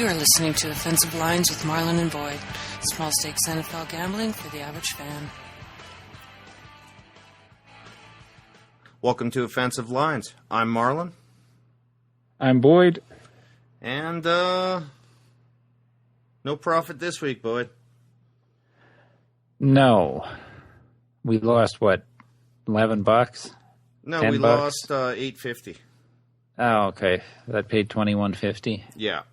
You are listening to Offensive Lines with Marlon and Boyd. Small stakes NFL gambling for the average fan. Welcome to Offensive Lines. I'm Marlon. I'm Boyd. And, no profit this week, Boyd. No. We lost, what, $11? No, we lost $8.50. Oh, okay. That paid $21.50. Yeah.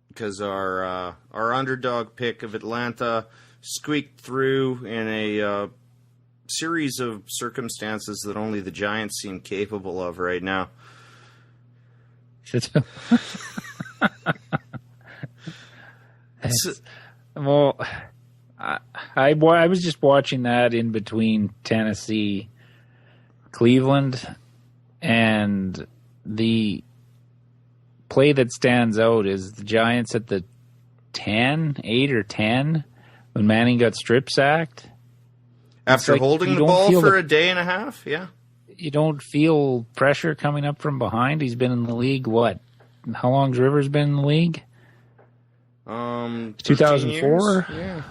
Because our underdog pick of Atlanta squeaked through in a series of circumstances that only the Giants seem capable of right now. Well, I was just watching that in between Tennessee, Cleveland, and the play that stands out is the Giants at the 8 or 10, when Manning got strip sacked. After holding the ball for a day and a half, yeah. You don't feel pressure coming up from behind. He's been in the league, what? How long's Rivers been in the league? 2004? Yeah.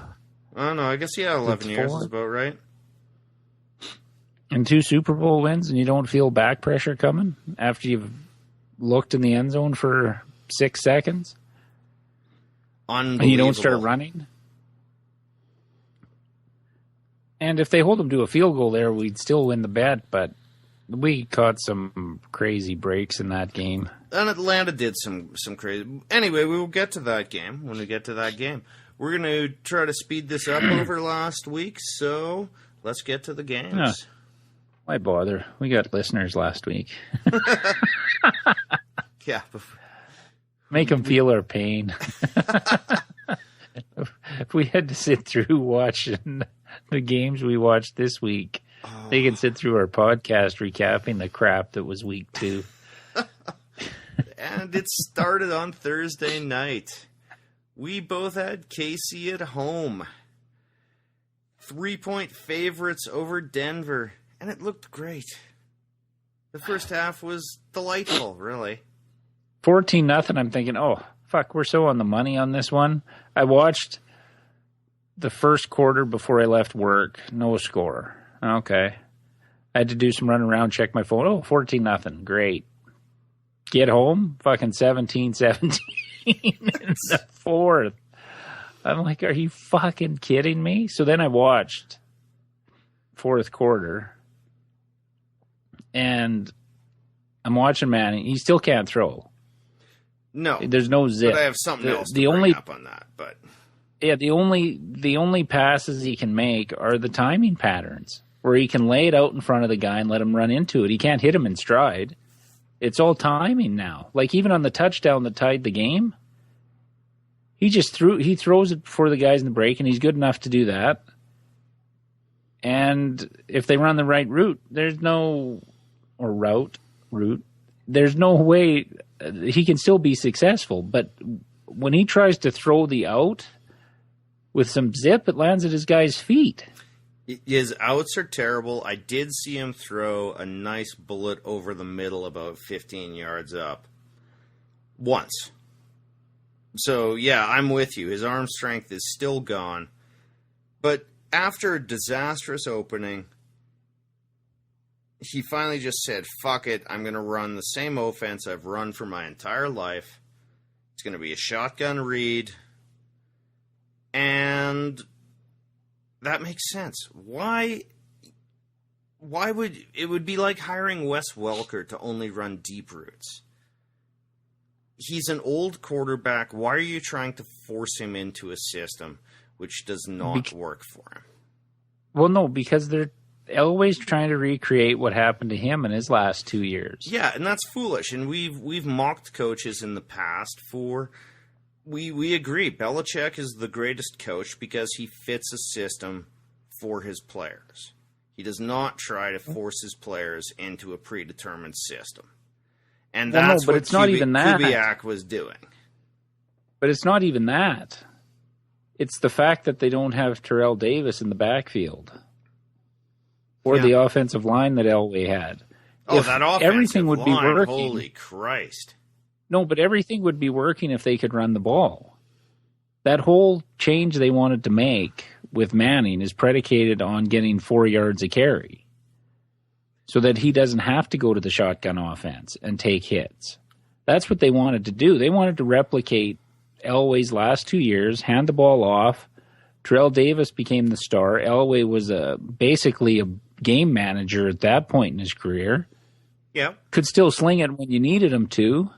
I don't know. I guess, 11 years is about right. And 2 Super Bowl wins, and you don't feel back pressure coming after you've looked in the end zone for 6 seconds? Unbelievable. And you don't start running? And if they hold them to a field goal there, we'd still win the bet, but we caught some crazy breaks in that game. And Atlanta did some crazy... Anyway, we will get to that game when we get to that game. We're going to try to speed this up over last week, so let's get to the games. Why bother? We got listeners last week. Yeah. Make them feel our pain. If we had to sit through watching the games we watched this week, they can sit through our podcast recapping the crap that was week 2. And it started on Thursday night. We both had KC at home. 3-point favorites over Denver. And it looked great. The first half was delightful, really. 14-0, I'm thinking, oh, fuck, we're so on the money on this one. I watched the first quarter before I left work. No score. Okay. I had to do some running around, check my phone. Oh, 14-0. Great. Get home, fucking 17-17 in the fourth. I'm like, are you fucking kidding me? So then I watched fourth quarter, and I'm watching Manning. He still can't throw. No. There's no zip. But I have something else to bring up on that. But yeah, the only passes he can make are the timing patterns, where he can lay it out in front of the guy and let him run into it. He can't hit him in stride. It's all timing now. Like, even on the touchdown that tied the game, he throws it before the guys in the break, and he's good enough to do that. And if they run the right route, there's no way he can still be successful. But when he tries to throw the out with some zip, it lands at his guy's feet. His outs are terrible. I did see him throw a nice bullet over the middle about 15 yards up. Once. So, yeah, I'm with you. His arm strength is still gone. But after a disastrous opening, he finally just said, fuck it, I'm going to run the same offense I've run for my entire life. It's going to be a shotgun read. And that makes sense. Why would it would be like hiring Wes Welker to only run deep routes? He's an old quarterback. Why are you trying to force him into a system which does not work for him? Well, no, because they're always trying to recreate what happened to him in his last 2 years. Yeah, and that's foolish. And we've mocked coaches in the past for... We agree. Belichick is the greatest coach because he fits a system for his players. He does not try to force his players into a predetermined system. And that's what it's not even that. Kubiak was doing. But it's not even that. It's the fact that they don't have Terrell Davis in the backfield. Or the offensive line that Elway had. Oh, that offensive everything would line, be working. Holy Christ. No, but everything would be working if they could run the ball. That whole change they wanted to make with Manning is predicated on getting 4 yards a carry so that he doesn't have to go to the shotgun offense and take hits. That's what they wanted to do. They wanted to replicate Elway's last 2 years, hand the ball off. Terrell Davis became the star. Elway was basically a game manager at that point in his career. Yeah. Could still sling it when you needed him to,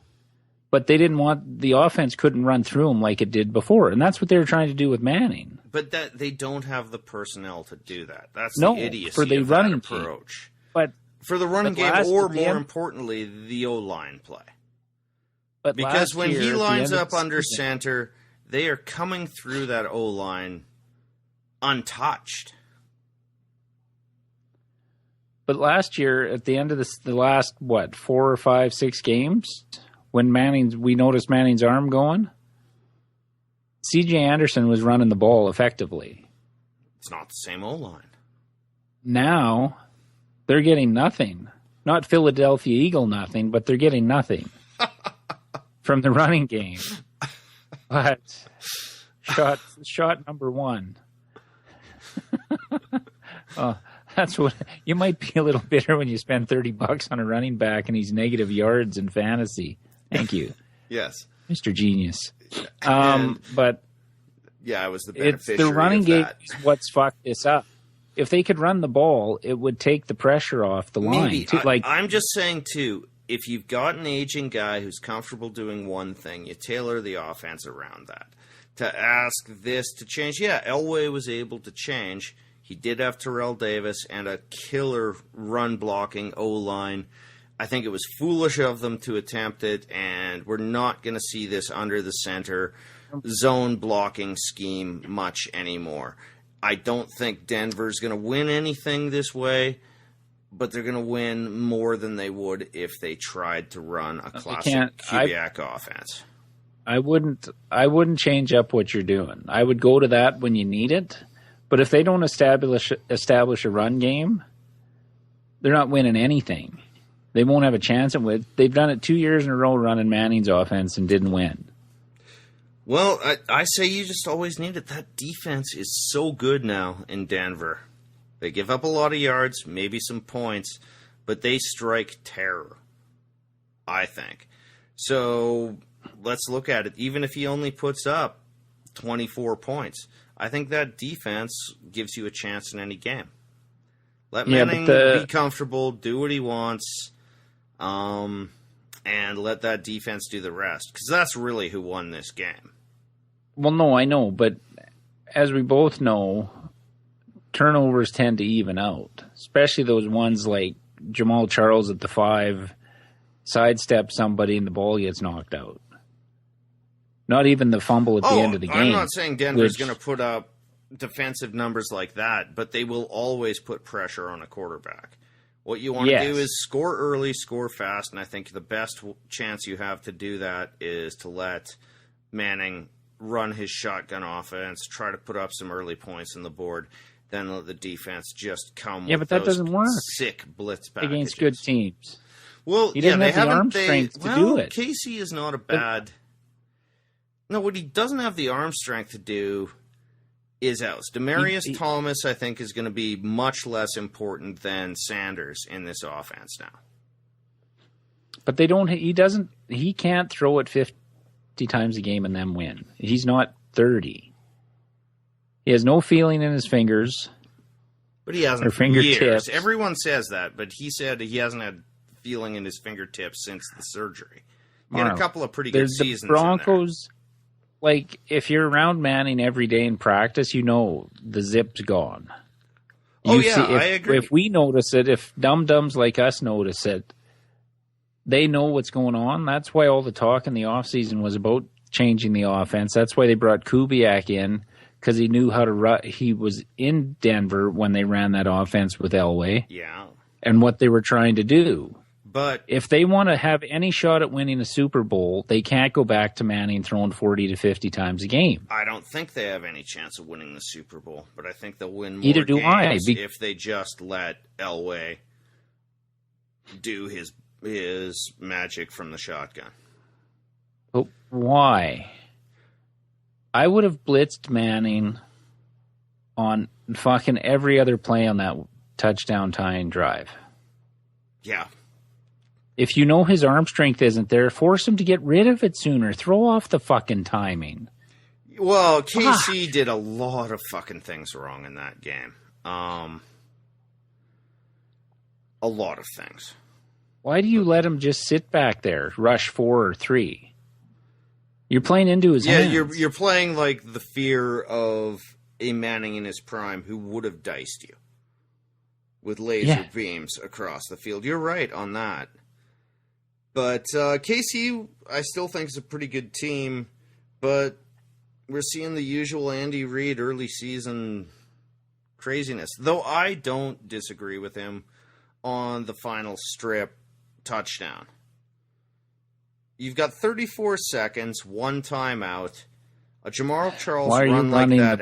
but they didn't want the offense couldn't run through him like it did before, and that's what they were trying to do with Manning. But that they don't have the personnel to do that. That's No, the idiocy for the of running that approach. Game. But for the running game, last- or at the more end- importantly, the O-line play. But Because last when year, he at the lines end of up the under season- center, they are coming through that O-line untouched. But last year, at the end of the last 4 or 5, 6 games, when we noticed Manning's arm going, C.J. Anderson was running the ball effectively. It's not the same O-line. Now they're getting nothing. Not Philadelphia Eagle nothing, but they're getting nothing from the running game. But shot number 1. That's what you might be a little bitter when you spend $30 on a running back and he's negative yards in fantasy. Thank you, Yes. Mr. Genius. And- But Yeah, I was the it's beneficiary the running of game that. is what's fucked this up. If they could run the ball, it would take the pressure off the line. Maybe. too. I'm just saying, too, if you've got an aging guy who's comfortable doing one thing, you tailor the offense around that. To ask this to change, yeah, Elway was able to change. He did have Terrell Davis and a killer run-blocking O-line. I think it was foolish of them to attempt it, and we're not going to see this under the center zone blocking scheme much anymore. I don't think Denver's going to win anything this way, but they're going to win more than they would if they tried to run a classic Kubiak offense. I wouldn't change up what you're doing. I would go to that when you need it. But if they don't establish a run game, they're not winning anything. They won't have a chance at it. They've done it 2 years in a row running Manning's offense and didn't win. Well, I say you just always need it. That defense is so good now in Denver. They give up a lot of yards, maybe some points, but they strike terror, I think. So let's look at it. Even if he only puts up 24 points, I think that defense gives you a chance in any game. Let Manning be comfortable, do what he wants, and let that defense do the rest. Because that's really who won this game. Well, no, I know, but as we both know, turnovers tend to even out, especially those ones like Jamal Charles at the 5, sidestep somebody and the ball gets knocked out. Not even the fumble at the end of the game. I'm not saying Denver's going to put up defensive numbers like that, but they will always put pressure on a quarterback. What you want to do is score early, score fast, and I think the best chance you have to do that is to let Manning run his shotgun offense, try to put up some early points on the board, then let the defense just come with but that those doesn't work sick blitz packages. Against good teams. Well, he doesn't they have the arm haven't. strength to do it. Casey is not a bad. No, what he doesn't have the arm strength to do is else. Demarius Thomas, I think, is going to be much less important than Sanders in this offense now. But they don't. He can't throw it 50 times a game and then win. He's not 30. He has no feeling in his fingers. But he hasn't or fingertips. Years. Everyone says that, but he said he hasn't had feeling in his fingertips since the surgery. He had a couple of pretty good seasons. The Broncos, like, if you're around Manning every day in practice, you know the zip's gone. I agree. If we notice it, if dum-dums like us notice it, they know what's going on. That's why all the talk in the offseason was about changing the offense. That's why they brought Kubiak in, because he knew how to run. He was in Denver when they ran that offense with Elway. Yeah. And what they were trying to do. But if they want to have any shot at winning a Super Bowl, they can't go back to Manning throwing 40 to 50 times a game. I don't think they have any chance of winning the Super Bowl, but I think they'll win more Either do games if they just let Elway do his magic from the shotgun. Why? I would have blitzed Manning on fucking every other play on that touchdown tying drive. Yeah. If you know his arm strength isn't there, force him to get rid of it sooner. Throw off the fucking timing. Well, KC did a lot of fucking things wrong in that game. A lot of things. Why do you let him just sit back there, rush 4 or 3? You're playing into his hands. Yeah, you're playing like the fear of a Manning in his prime who would have diced you with laser beams across the field. You're right on that. But KC, I still think is a pretty good team, but we're seeing the usual Andy Reid early season craziness. Though I don't disagree with him on the final strip touchdown. You've got 34 seconds, 1 timeout. A Jamal Charles run like that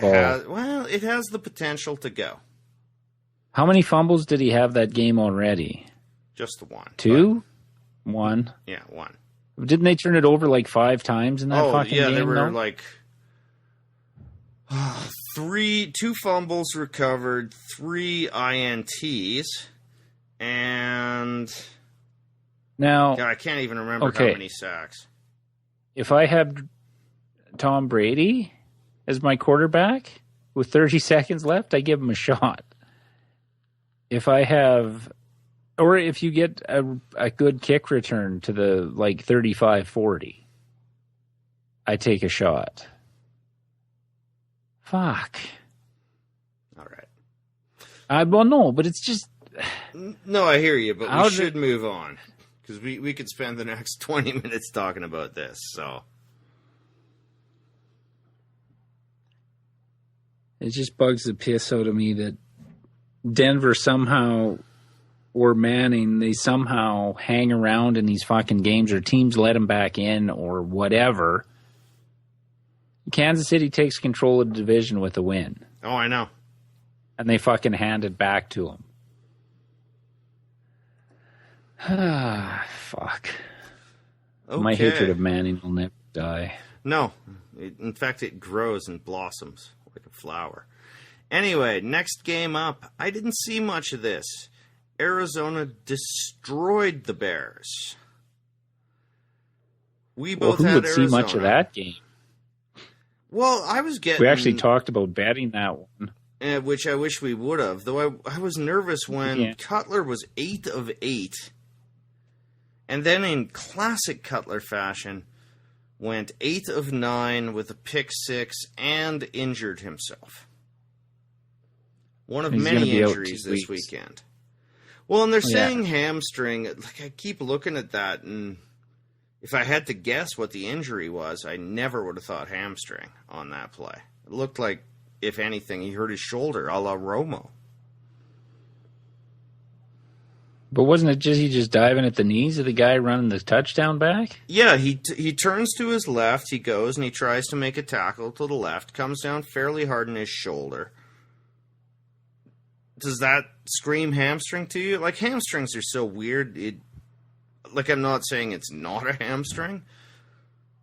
it has the potential to go. How many fumbles did he have that game already? Just the one. 2? 1. Yeah, 1. Didn't they turn it over like 5 times in that fucking game? Oh, yeah, there were like 2 fumbles recovered, 3 INTs, and now I can't even remember how many sacks. If I had Tom Brady as my quarterback with 30 seconds left, I give him a shot. If I have, or if you get a good kick return to the like 35-40, I take a shot. Fuck. All right. Well, no, but it's just. No, I hear you, but we should move on because we could spend the next 20 minutes talking about this. So it just bugs the piss out of me that Denver somehow, or Manning, they somehow hang around in these fucking games, or teams let them back in, or whatever. Kansas City takes control of the division with a win. Oh, I know. And they fucking hand it back to them. Fuck. Okay. My hatred of Manning will never die. No. In fact, it grows and blossoms like a flower. Anyway, next game up. I didn't see much of this. Arizona destroyed the Bears. We both had Arizona. Who would see much of that game? Well, I was getting... We actually talked about betting that one. Which I wish we would have. Though I was nervous when Cutler was 8 of 8. And then in classic Cutler fashion, went 8 of 9 with a pick 6 and injured himself. One of many injuries this weekend. Well, and they're saying hamstring. Like, I keep looking at that, and if I had to guess what the injury was, I never would have thought hamstring on that play. It looked like, if anything, he hurt his shoulder, a la Romo. But wasn't it he just diving at the knees of the guy running the touchdown back? Yeah, he turns to his left, he goes, and he tries to make a tackle to the left, comes down fairly hard on his shoulder. Does that scream hamstring to you? Like, hamstrings are so weird. Like, I'm not saying it's not a hamstring,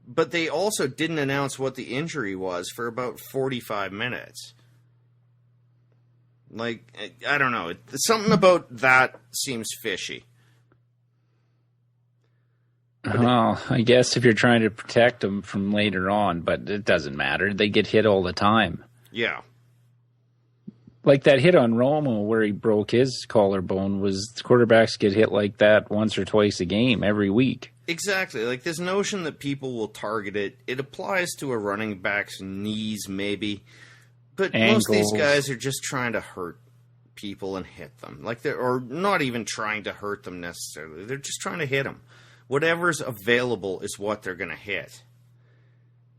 but they also didn't announce what the injury was for about 45 minutes. Like, I don't know. Something about that seems fishy. Well, I guess if you're trying to protect them from later on, but it doesn't matter. They get hit all the time. Yeah. Like that hit on Romo where he broke his collarbone was quarterbacks get hit like that once or twice a game every week. Exactly. Like this notion that people will target it, it applies to a running back's knees maybe. But most of these guys are just trying to hurt people and hit them. Like or not even trying to hurt them necessarily. They're just trying to hit them. Whatever's available is what they're going to hit.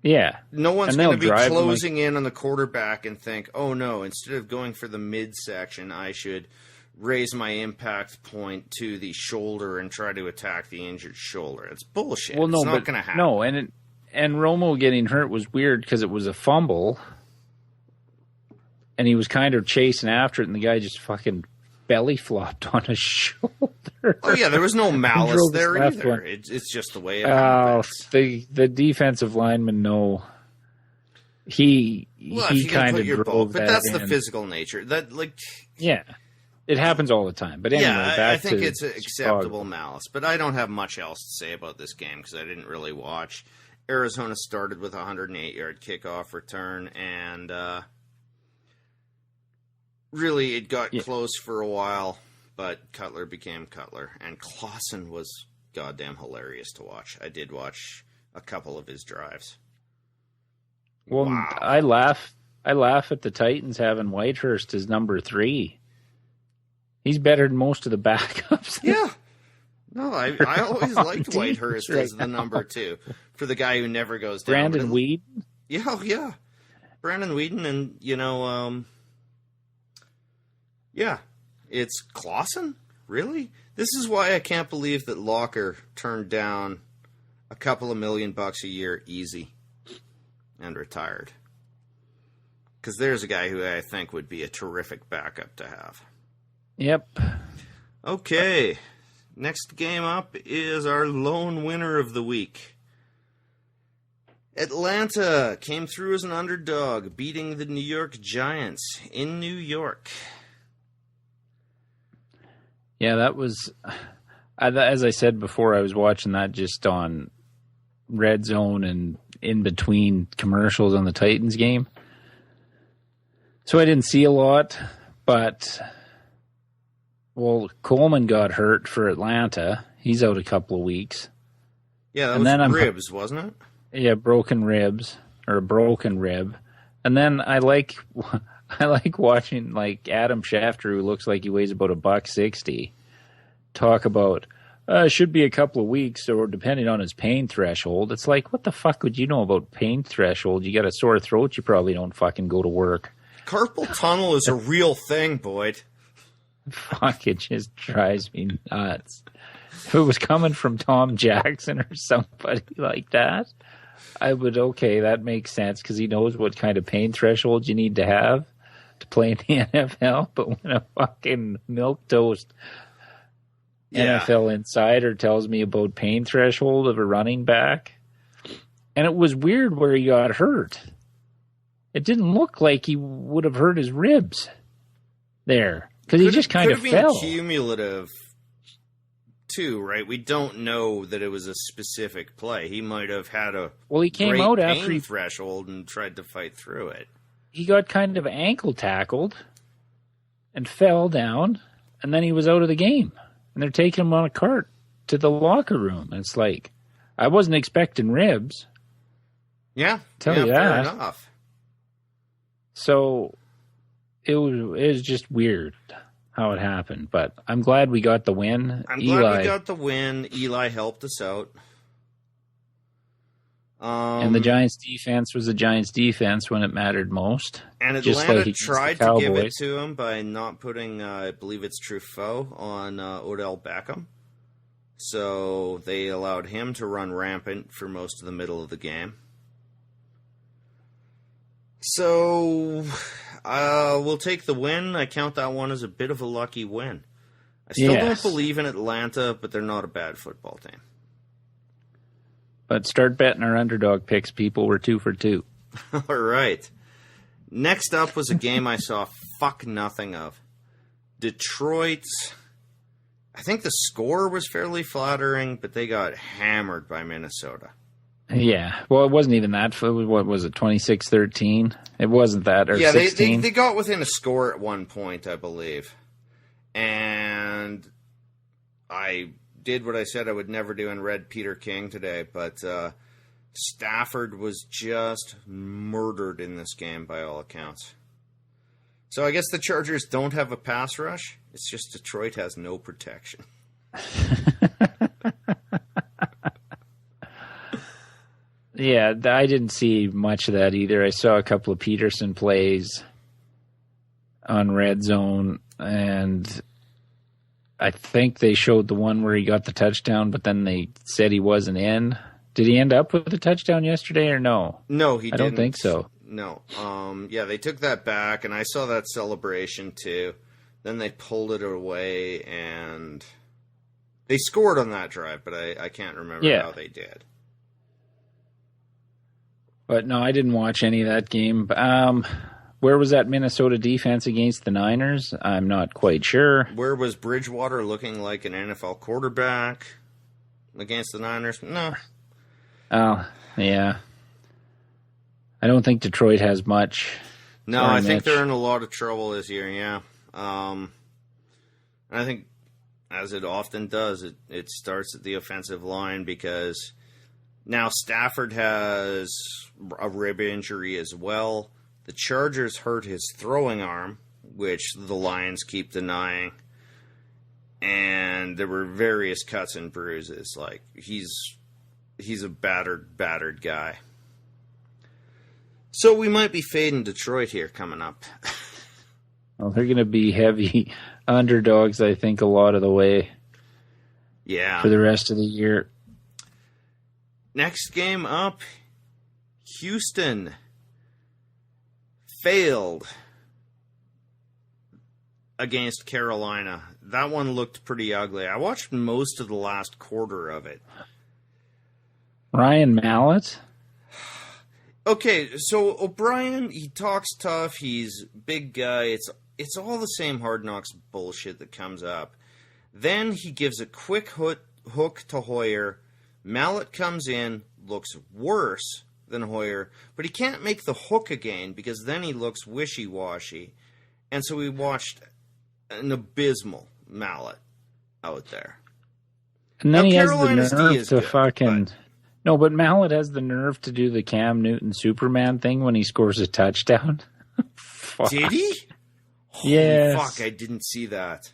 Yeah. No one's going to be closing in on the quarterback and think, oh no, instead of going for the midsection, I should raise my impact point to the shoulder and try to attack the injured shoulder. It's bullshit. Well, no, it's not going to happen. No, and Romo getting hurt was weird because it was a fumble, and he was kind of chasing after it, and the guy just fucking belly flopped on his shoulder. Oh yeah, there was no malice drove his there left either. one. It's just the way it Oh, happens. the defensive lineman, no. He Well, if you can kind put of your drove boat, but that that's in. the physical nature. That Yeah, it happens all the time. But anyway, yeah, back I think to it's acceptable malice. But I don't have much else to say about this game because I didn't really watch. Arizona started with a 108-yard kickoff return, and really it got close for a while, but Cutler became Cutler, and Clausen was goddamn hilarious to watch. I did watch a couple of his drives. Well, Wow. I laugh at the Titans having Whitehurst as number 3. He's better than most of the backups. Yeah. No, I always liked teams Whitehurst right as the now. number 2 for the guy who never goes down. Brandon Weed. Yeah, yeah. Brandon Whedon, and, yeah, it's Clausen? Really? This is why I can't believe that Locker turned down a couple of $1 million a year easy and retired. Because there's a guy who I think would be a terrific backup to have. Yep. Okay. Next game up is our lone winner of the week. Atlanta came through as an underdog, beating the New York Giants in New York. Yeah, that was, as I said before, I was watching that just on Red Zone and in between commercials on the Titans game. So I didn't see a lot, but, well, Coleman got hurt for Atlanta. He's out a couple of weeks. Yeah, that was ribs, wasn't it? Yeah, broken ribs, or a broken rib. And then I like watching like Adam Schefter, who looks like he weighs about $160, talk about should be a couple of weeks, or depending on his pain threshold. It's like, what the fuck would you know about pain threshold? You got a sore throat, you probably don't fucking go to work. Carpal tunnel is a real thing, Boyd. Fuck, it just drives me nuts. If it was coming from Tom Jackson or somebody like that, I would, okay, that makes sense because he knows what kind of pain threshold you need to have to play in the NFL. But when a fucking milquetoast NFL insider tells me about pain threshold of a running back, and it was weird where he got hurt. It didn't look like he would have hurt his ribs there because he just kind of fell. Could have been cumulative too, right? We don't know that it was a specific play. He might have had a he came great out pain after he threshold and tried to fight through it. He got kind of ankle tackled and fell down, and then he was out of the game. And they're taking him on a cart to the locker room. And it's like, I wasn't expecting ribs. Yeah, Tell you fair that. enough. So it was just weird how it happened. But I'm glad we got the win. I'm glad we got the win. Eli helped us out. And the Giants' defense was the Giants' defense when it mattered most. And just Atlanta like tried to give it to him by not putting, I believe it's Truffaut, on Odell Beckham. So they allowed him to run rampant for most of the middle of the game. So we'll take the win. I count that one as a bit of a lucky win. I still don't believe in Atlanta, but they're not a bad football team. But start betting our underdog picks, people. We're 2 for 2. All right. Next up was a game I saw fuck nothing of. Detroit's, I think the score was fairly flattering, but they got hammered by Minnesota. Yeah. Well, it wasn't even that. What was it, 26-13? It wasn't that, or 16? They got within a score at one point, I believe. And I did what I said I would never do and read Peter King today, but Stafford was just murdered in this game by all accounts. So I guess the Chargers don't have a pass rush. It's just Detroit has no protection. Yeah, I didn't see much of that either. I saw a couple of Peterson plays on Red Zone, and I think they showed the one where he got the touchdown, but then they said he wasn't in. Did he end up with a touchdown yesterday or no? No, he didn't. I don't think so. No. Yeah, they took that back, and I saw that celebration too. Then they pulled it away, and they scored on that drive, but I can't remember how they did. But no, I didn't watch any of that game. Where was that Minnesota defense against the Niners? I'm not quite sure. Where was Bridgewater looking like an NFL quarterback against the Niners? No. Oh, yeah. I don't think Detroit has much. No, I think they're in a lot of trouble this year, yeah. And I think, as it often does, it starts at the offensive line because now Stafford has a rib injury as well. The Chargers hurt his throwing arm, which the Lions keep denying. And there were various cuts and bruises. Like, he's a battered guy. So we might be fading Detroit here coming up. Well, they're going to be heavy underdogs, I think, a lot of the way. Yeah. For the rest of the year. Next game up, Houston failed against Carolina. That one looked pretty ugly. I watched most of the last quarter of it. Ryan Mallett? Okay, so O'Brien, he talks tough. He's a big guy. It's all the same Hard Knocks bullshit that comes up. Then he gives a quick hook to Hoyer. Mallett comes in, looks worse than Hoyer, but he can't make the hook again because then he looks wishy-washy. And so we watched an abysmal Mallett out there. And then now, he Carolina's has the nerve D is to good, fucking... But... No, but Mallett has the nerve to do the Cam Newton Superman thing when he scores a touchdown. Did he? Yes. Fuck, I didn't see that.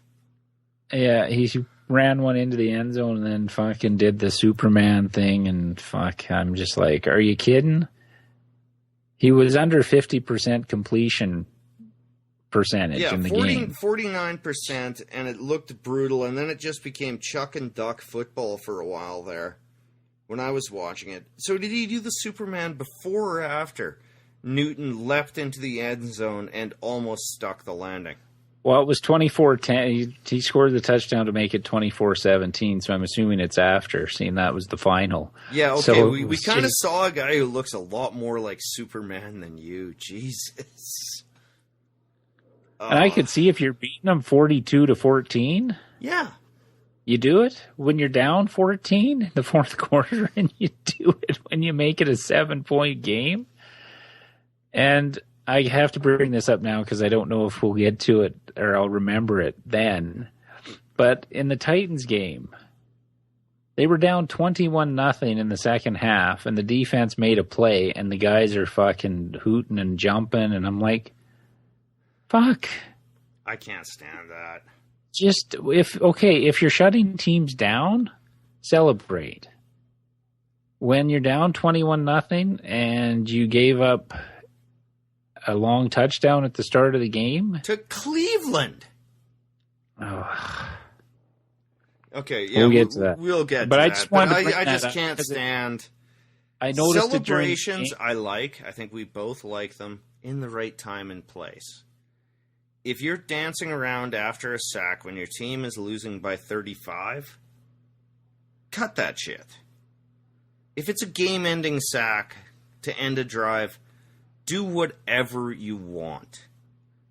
Yeah, he ran one into the end zone and then fucking did the Superman thing, and fuck, I'm just like, are you kidding? He was under 50% completion percentage in the game. 49%, and it looked brutal, and then it just became chuck and duck football for a while there when I was watching it. So did he do the Superman before or after Newton leapt into the end zone and almost stuck the landing? Well, it was 24-10. He scored the touchdown to make it 24-17, so I'm assuming it's after, seeing that was the final. Yeah, okay, so we kind of saw a guy who looks a lot more like Superman than you. Jesus. And I could see if you're beating them 42-14. Yeah. You do it when you're down 14 in the fourth quarter, and you do it when you make it a 7-point game. And I have to bring this up now because I don't know if we'll get to it or I'll remember it then. But in the Titans game, they were down 21-0 in the second half, and the defense made a play, and the guys are fucking hooting and jumping, and I'm like, fuck. I can't stand that. Just, if you're shutting teams down, celebrate. When you're down 21-0 and you gave up a long touchdown at the start of the game to Cleveland. Oh. Okay, yeah, we'll get to that. We'll get but to I that. Just wanted I just can't stand. I noticed celebrations. I like. I think we both like them in the right time and place. If you're dancing around after a sack when your team is losing by 35, cut that shit. If it's a game-ending sack to end a drive, do whatever you want.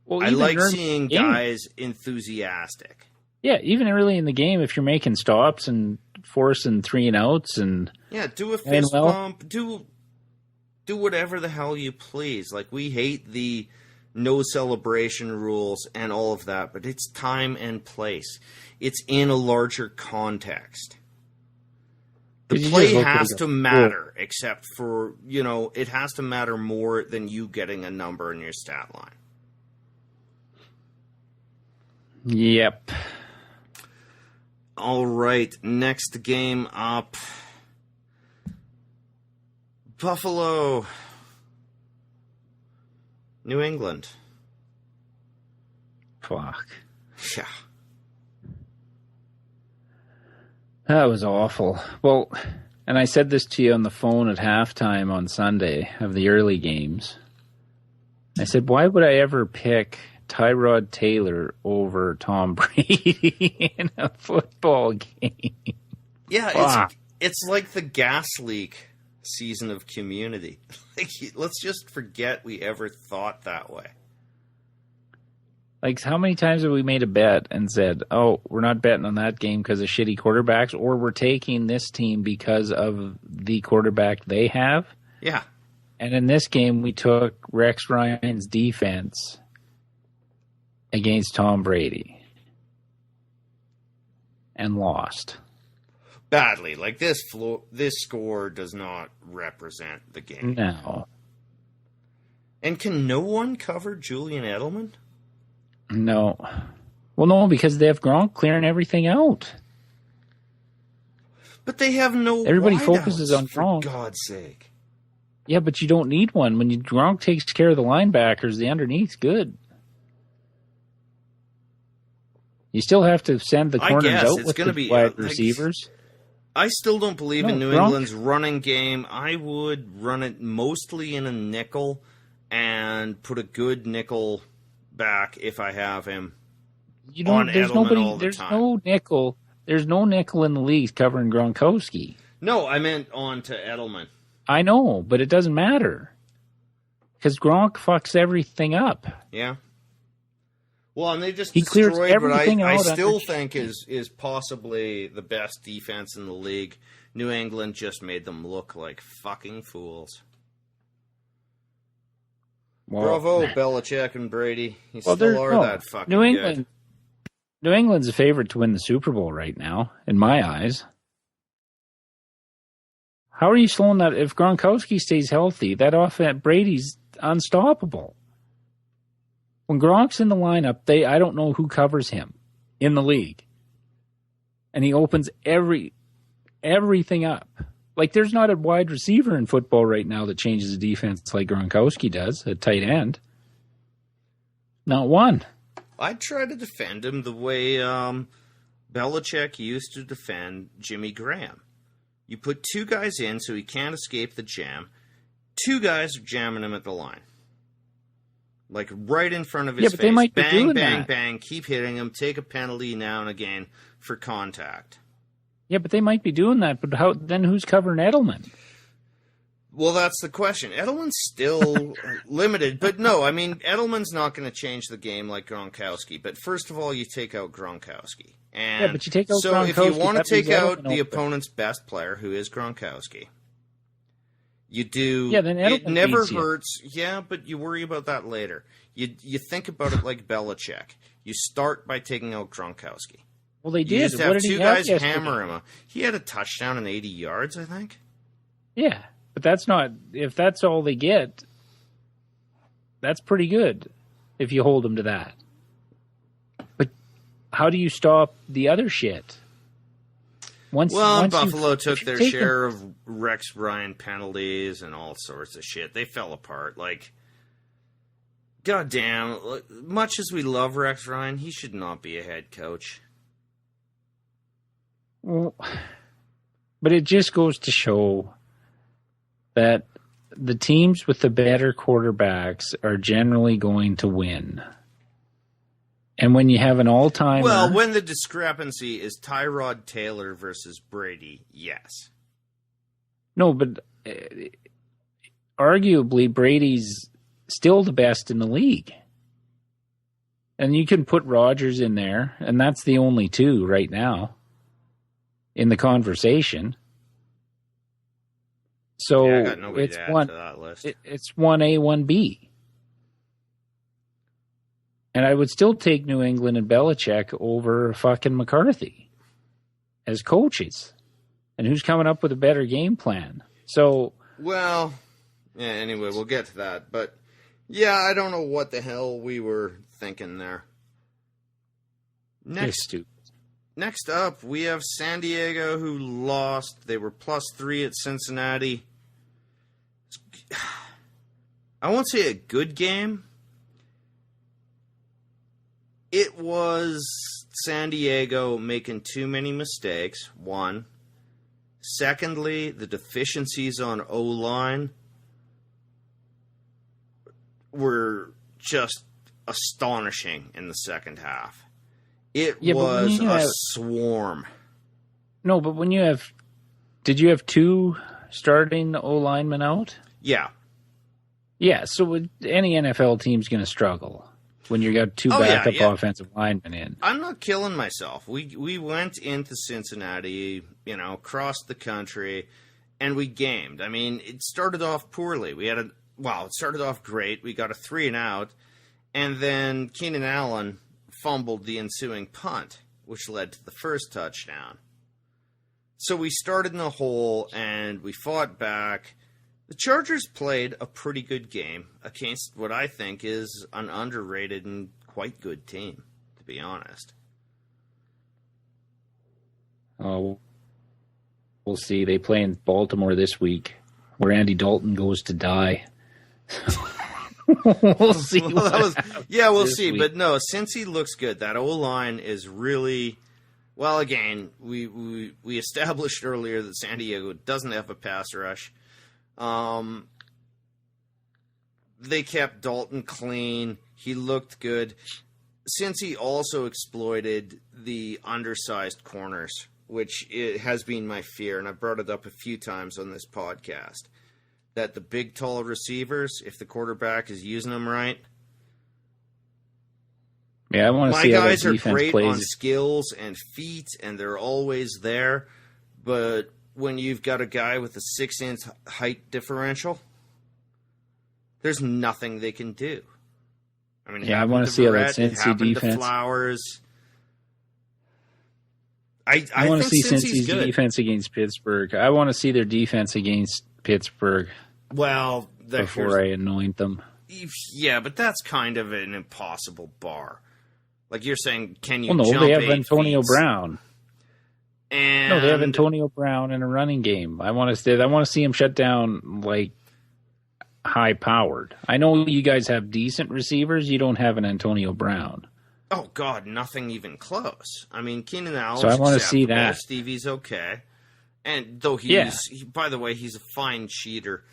Well, I like seeing guys enthusiastic. Yeah, even early in the game, if you're making stops and forcing 3 and outs and do a fist bump, do whatever the hell you please. Like, we hate the no celebration rules and all of that, but it's time and place. It's in a larger context. The play has to matter, except for, it has to matter more than you getting a number in your stat line. Yep. All right, next game up. Buffalo. New England. Fuck. Yeah. That was awful. Well, and I said this to you on the phone at halftime on Sunday of the early games. I said, why would I ever pick Tyrod Taylor over Tom Brady in a football game. Yeah, it's like the gas leak season of Community. Like, let's just forget we ever thought that way. Like, how many times have we made a bet and said, oh, we're not betting on that game because of shitty quarterbacks, or we're taking this team because of the quarterback they have? Yeah. And in this game, we took Rex Ryan's defense against Tom Brady and lost. Badly. Like, this score does not represent the game. No. And can no one cover Julian Edelman? No. Well, no, because they have Gronk clearing everything out. But they have no Everybody wideouts, focuses on Gronk. for God's sake. Yeah, but you don't need one. When Gronk takes care of the linebackers, the underneath's good. You still have to send the corners out with the wide receivers. I still don't believe in New England's running game. I would run it mostly in a nickel and put a good nickel back if I have him. There's no nickel. There's no nickel in the league covering Gronkowski. No, I meant on to Edelman. I know, but it doesn't matter because Gronk fucks everything up. Yeah. Well, and they just destroyed what I still think is possibly the best defense in the league. New England just made them look like fucking fools. Well, bravo, Belichick and Brady. You still are that fucking New England. good. New England's a favorite to win the Super Bowl right now, in my eyes. How are you slowing that? If Gronkowski stays healthy, that offense, Brady's unstoppable. When Gronk's in the lineup, I don't know who covers him in the league. And he opens everything up. Like, there's not a wide receiver in football right now that changes the defense like Gronkowski does at tight end. Not one. I try to defend him the way Belichick used to defend Jimmy Graham. You put two guys in so he can't escape the jam. Two guys are jamming him at the line. Like, right in front of his face. They might be bang, doing bang, that. bang. Keep hitting him. Take a penalty now and again for contact. Yeah, but they might be doing that. But then who's covering Edelman? Well, that's the question. Edelman's still limited. But no, I mean, Edelman's not going to change the game like Gronkowski. But first of all, you take out Gronkowski. And but you take out so Gronkowski, if you want to take out the open. opponent's best player, who is Gronkowski, you do. Yeah, then Edelman it never beats you. hurts. Yeah, but you worry about that later. You think about it like Belichick. You start by taking out Gronkowski. Well, they You did. used to What have did he two have guys yesterday? hammer him. He had a touchdown and 80 yards, I think. Yeah, but that's not. If that's all they get, that's pretty good. If you hold them to that. But how do you stop the other shit? Once Buffalo took their share of Rex Ryan penalties and all sorts of shit. They fell apart. Like, goddamn, much as we love Rex Ryan, he should not be a head coach. Well, but it just goes to show that the teams with the better quarterbacks are generally going to win. And when you have an all-timer... Well, when the discrepancy is Tyrod Taylor versus Brady, yes. No, but arguably Brady's still the best in the league. And you can put Rodgers in there, and that's the only two right now in the conversation. So I got nobody to add to that list. It's 1A, 1B. And I would still take New England and Belichick over fucking McCarthy as coaches. And who's coming up with a better game plan? So, well, yeah, anyway, we'll get to that. But, yeah, I don't know what the hell we were thinking there. Next up, we have San Diego, who lost. They were +3 at Cincinnati. I won't say a good game. It was San Diego making too many mistakes, one. Secondly, the deficiencies on O-line were just astonishing in the second half. It was a swarm. No, but when you have... Did you have 2 starting O-linemen out? Yeah. Yeah, so any NFL team's going to struggle when you got 2 backup offensive linemen in. I'm not killing myself. We went into Cincinnati, crossed the country, and we gamed. I mean, it started off poorly. It started off great. We got a 3-and-out, and then Keenan Allen fumbled the ensuing punt, which led to the first touchdown. So we started in a hole, and we fought back. The Chargers played a pretty good game against what I think is an underrated and quite good team, to be honest. Oh, we'll see. They play in Baltimore this week, where Andy Dalton goes to die. We'll see. We'll see. Week. But no, since he looks good, that O-line is really... Well, again, we established earlier that San Diego doesn't have a pass rush. They kept Dalton clean. He looked good. Cincy also exploited the undersized corners, which has been my fear, and I've brought it up a few times on this podcast, that the big, tall receivers, if the quarterback is using them right... Yeah, I want to see how that defense plays. My guys are great on skills and feet, and they're always there. But when you've got a guy with a 6-inch height differential, there's nothing they can do. I mean, I want to see how that Cincy defense. Flowers. I want to see Cincy's defense against Pittsburgh. I want to see their defense against Pittsburgh. Well, before I anoint them. Yeah, but that's kind of an impossible bar. Like you're saying, can you? Well, no, jump they have 8 Antonio feet? Brown. No, they have Antonio Brown in a running game. I want to see him shut down like high powered. I know you guys have decent receivers. You don't have an Antonio Brown. Oh God, nothing even close. I mean, Keenan Allen. So I want to see that. Stevie's okay, and though by the way, he's a fine cheater.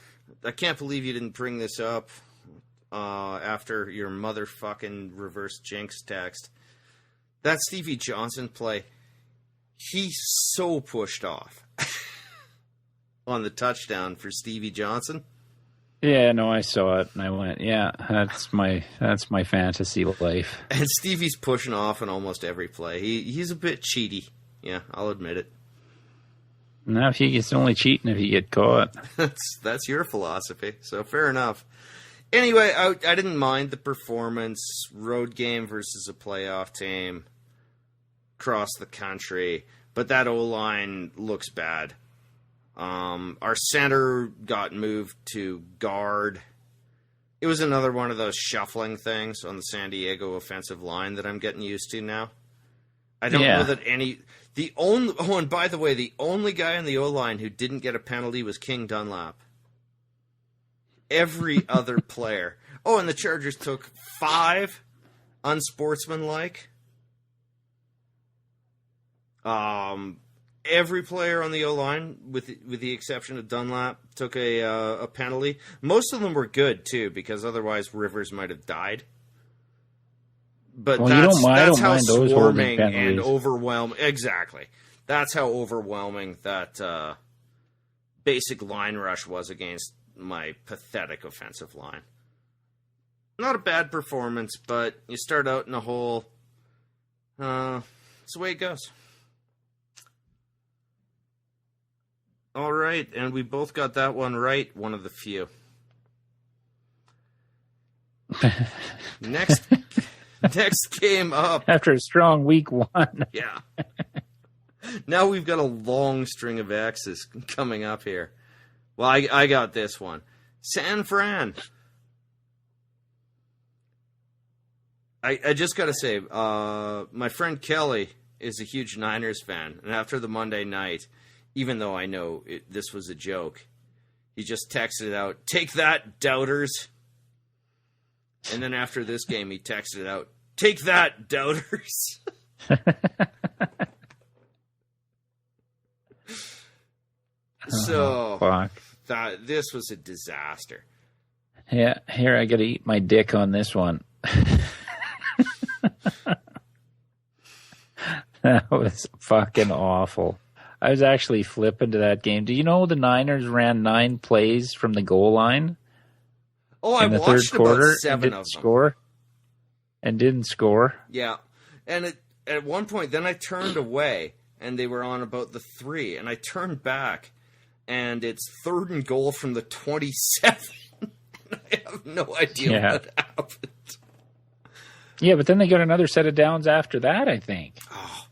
I can't believe you didn't bring this up. After your motherfucking reverse jinx text. That Stevie Johnson play, he's so pushed off on the touchdown for Stevie Johnson. Yeah, no, I saw it and I went, yeah, that's my fantasy life. And Stevie's pushing off in almost every play. He's a bit cheaty. Yeah, I'll admit it. No, it's only cheating if you get caught. That's your philosophy, so fair enough. Anyway, I didn't mind the performance. Road game versus a playoff team. Across the country. But that O-line looks bad. Our center got moved to guard. It was another one of those shuffling things on the San Diego offensive line that I'm getting used to now. I don't know that any... and by the way, the only guy on the O-line who didn't get a penalty was King Dunlap. Every other player. Oh, and the Chargers took 5 unsportsmanlike. Every player on the O-line, with the exception of Dunlap, took a penalty. Most of them were good, too, because otherwise Rivers might have died. But that's how swarming and overwhelming... Exactly. That's how overwhelming that basic line rush was against my pathetic offensive line. Not a bad performance, but you start out in a hole. It's the way it goes. All right, and we both got that one right, one of the few. Next game up. After a strong week 1. Yeah. Now we've got a long string of X's coming up here. Well, I got this one. San Fran. I just got to say, my friend Kelly is a huge Niners fan. And after the Monday night, even though I know this was a joke, he just texted out, "Take that, doubters." And then after this game, he texted out, "Take that, doubters." So, this was a disaster. Yeah, here I got to eat my dick on this one. That was fucking awful. I was actually flipping to that game. Do you know the Niners ran 9 plays from the goal line? Oh, I in the watched third quarter about 7 of them. And didn't score. Yeah. And at one point, then I turned away, and they were on about the 3. And I turned back, and it's 3rd and goal from the 27. I have no idea what happened. Yeah, but then they got another set of downs after that, I think. Oh.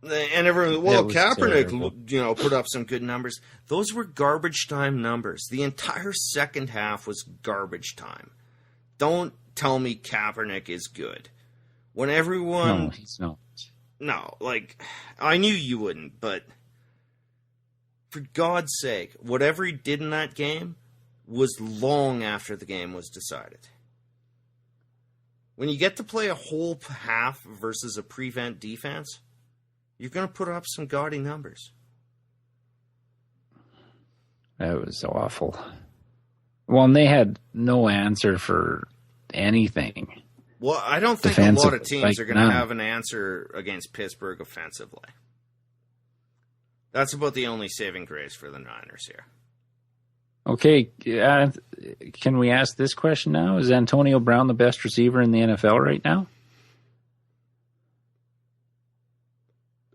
And everyone, well, Kaepernick, put up some good numbers. Those were garbage time numbers. The entire second half was garbage time. Don't tell me Kaepernick is good. When everyone... No, he's not. No, I knew you wouldn't, but for God's sake, whatever he did in that game was long after the game was decided. When you get to play a whole half versus a prevent defense, you're going to put up some gaudy numbers. That was awful. Well, and they had no answer for anything. Well, I don't think a lot of teams are going to have an answer against Pittsburgh offensively. That's about the only saving grace for the Niners here. Okay, can we ask this question now? Is Antonio Brown the best receiver in the NFL right now?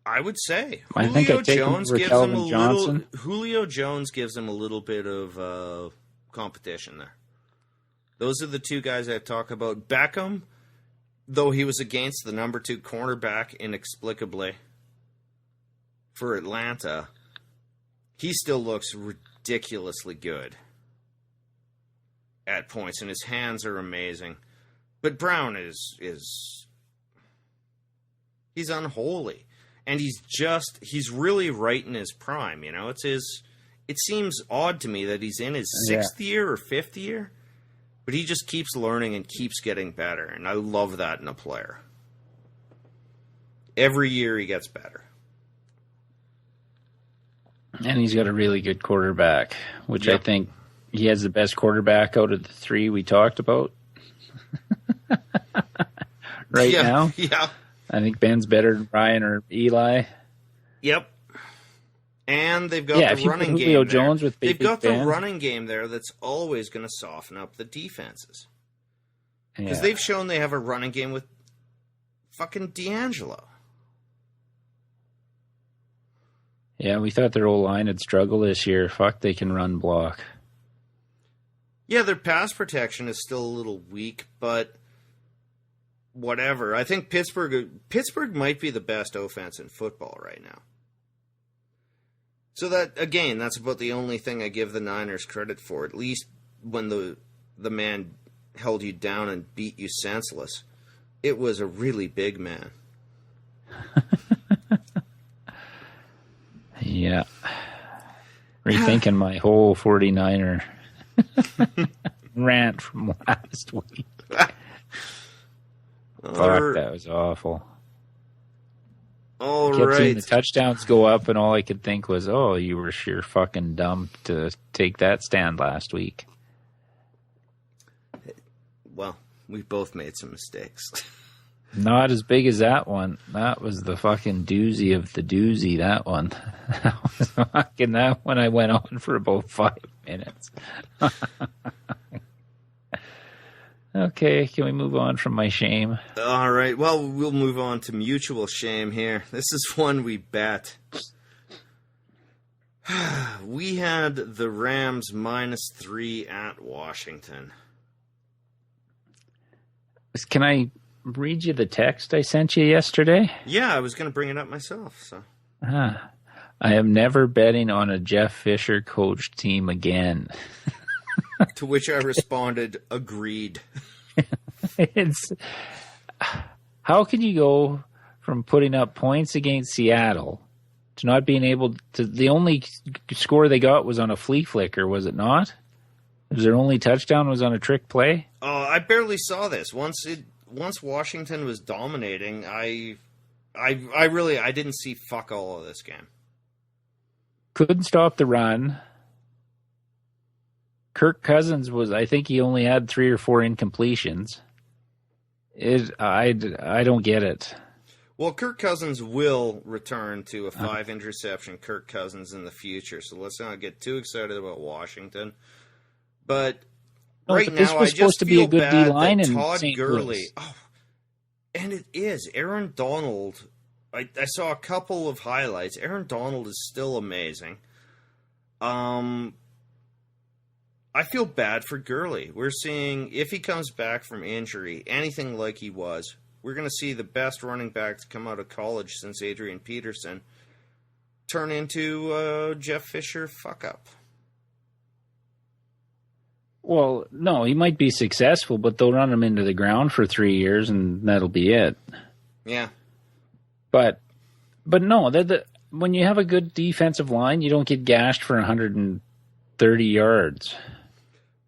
I would say. I think I'd take him over Calvin Johnson. Julio Jones gives him a little bit of competition there. Those are the 2 guys I talk about. Beckham, though he was against the number 2 cornerback inexplicably for Atlanta, he still looks ridiculously good at points, and his hands are amazing. But Brown is he's unholy. And he's really right in his prime, it seems odd to me that he's in his 6th year or 5th year, but he just keeps learning and keeps getting better, and I love that in a player. Every year he gets better. And he's got a really good quarterback, which I think he has the best quarterback out of the 3 we talked about now. Yeah. I think Ben's better than Ryan or Eli. Yep. And they've got the running game there. Jones with they've got the running game there that's always going to soften up the defenses. Because they've shown they have a running game with fucking D'Angelo. Yeah, we thought their old line would struggle this year. Fuck, they can run block. Yeah, their pass protection is still a little weak, but whatever. I think Pittsburgh might be the best offense in football right now. So that's about the only thing I give the Niners credit for. At least when the man held you down and beat you senseless, it was a really big man. Yeah. Rethinking my whole 49er rant from last week. Fuck, that was awful. All I kept right. seeing the touchdowns go up, and all I could think was, oh, you were sheer fucking dumb to take that stand last week. Well, we both made some mistakes. Not as big as that one. That was the fucking doozy of the doozy, that one. That was fucking that one. I went on for about 5 minutes. Okay, can we move on from my shame? All right, well, we'll move on to mutual shame here. This is one we bet. We had the Rams -3 at Washington. Can I read you the text I sent you yesterday? Yeah, I was going to bring it up myself. So, I am never betting on a Jeff Fisher coached team again. To which I responded, agreed. It's how can you go from putting up points against Seattle to not being able to? The only score they got was on a flea flicker, was it not? Was their only touchdown was on a trick play? Oh, I barely saw this. Once Washington was dominating, I didn't see fuck all of this game. Couldn't stop the run. Kirk Cousins I think he only had 3 or 4 incompletions. I don't get it. Well, Kirk Cousins will return to a 5-interception Kirk Cousins in the future, so let's not get too excited about Washington. But right this now, was I supposed just to be a feel good bad D-line that in Todd St. Gurley. Louis. Oh, and it is. Aaron Donald. I saw a couple of highlights. Aaron Donald is still amazing. I feel bad for Gurley. We're seeing, if he comes back from injury, anything like he was, we're going to see the best running back to come out of college since Adrian Peterson turn into Jeff Fisher fuck-up. Well, no, he might be successful, but they'll run him into the ground for 3 years, and that'll be it. Yeah. But no, when you have a good defensive line, you don't get gashed for 130 yards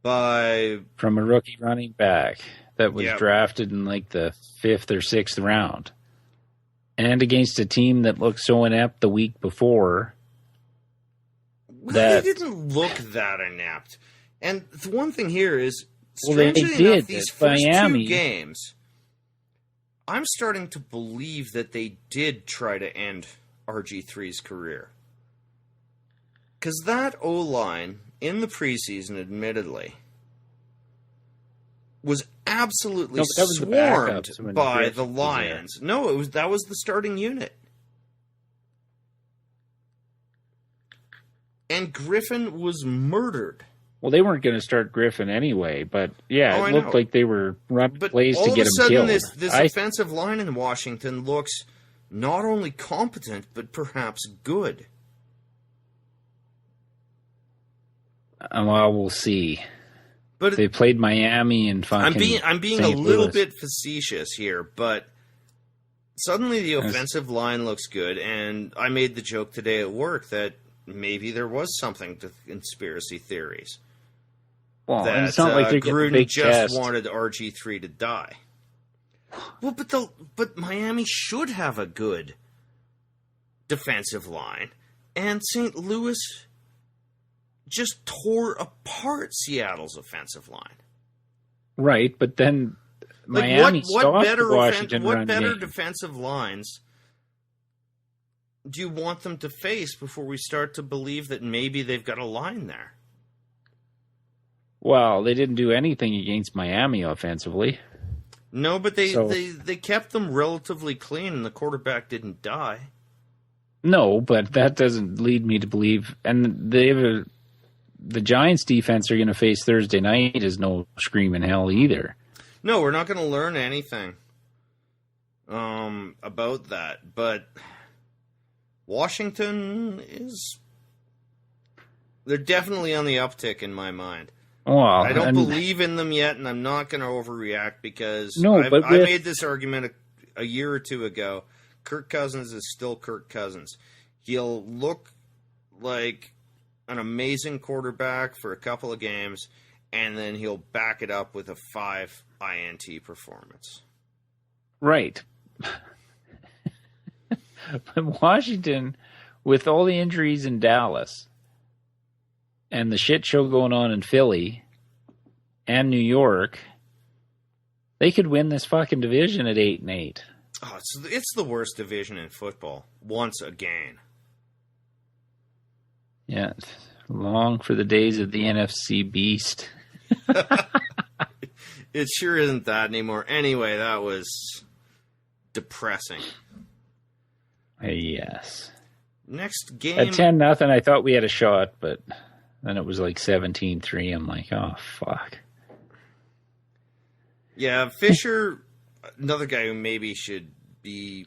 from a rookie running back that was drafted in like the 5th or 6th round, and against a team that looked so inept the week before. They didn't look that inept. And the one thing here is, strangely they did enough, these first Miami. 2 games, I'm starting to believe that they did try to end RG3's career. Because that O-line, in the preseason, admittedly, was absolutely swarmed by the Lions. No, that was the starting unit. And Griffin was murdered. Well, they weren't going to start Griffin anyway, but it looked like they were running plays to get him killed. All of a sudden, this offensive line in Washington looks not only competent, but perhaps good. Well, we'll see. But they played Miami and fucking I'm being St. a little Louis. bit facetious here, but suddenly the offensive line looks good, and I made the joke today at work that maybe there was something to conspiracy theories. Well, that and it's not like they're getting Gruden big just chest. wanted RG3 to die. Well, but Miami should have a good defensive line, and St. Louis just tore apart Seattle's offensive line. Right, but then Miami stopped the Washington what run better game. defensive lines do you want them to face before we start to believe that maybe they've got a line there? Well, they didn't do anything against Miami offensively. No, but they kept them relatively clean, and the quarterback didn't die. No, but that doesn't lead me to believe. And the Giants' defense are going to face Thursday night is no screaming hell either. No, we're not going to learn anything about that. But Washington they're definitely on the uptick in my mind. Well, I don't believe in them yet, and I'm not going to overreact because I made this argument a year or two ago. Kirk Cousins is still Kirk Cousins. He'll look like an amazing quarterback for a couple of games, and then he'll back it up with a 5 INT performance. Right. But Washington, with all the injuries in Dallas and the shit show going on in Philly and New York, they could win this fucking division at 8-8. Oh, it's the worst division in football once again. Yeah, long for the days of the NFC beast. It sure isn't that anymore. Anyway, that was depressing. Yes. Next game. At 10-0, I thought we had a shot, but then it was like 17-3. I'm like, oh, fuck. Yeah, Fisher, another guy who maybe should be...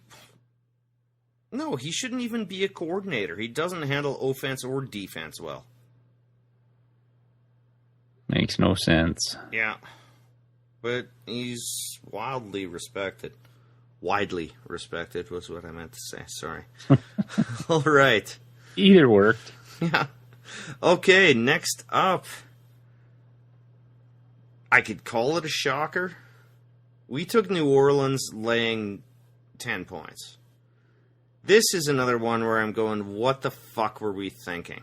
No, he shouldn't even be a coordinator. He doesn't handle offense or defense well. Makes no sense. Yeah. But he's wildly respected. Widely respected was what I meant to say. Sorry. All right. Either worked. Yeah. Okay, next up. I could call it a shocker. We took New Orleans laying 10 points. This is another one where I'm going, what the fuck were we thinking?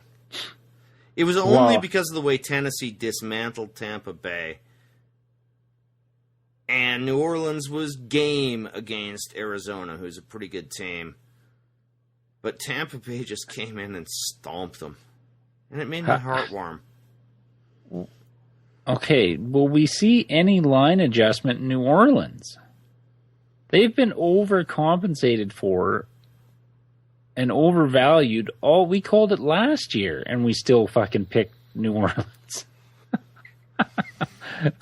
It was only because of the way Tennessee dismantled Tampa Bay. And New Orleans was game against Arizona, who's a pretty good team. But Tampa Bay just came in and stomped them. And it made my heart warm. Okay, will we see any line adjustment in New Orleans? They've been overcompensated for and overvalued. We called it last year, and we still fucking picked New Orleans.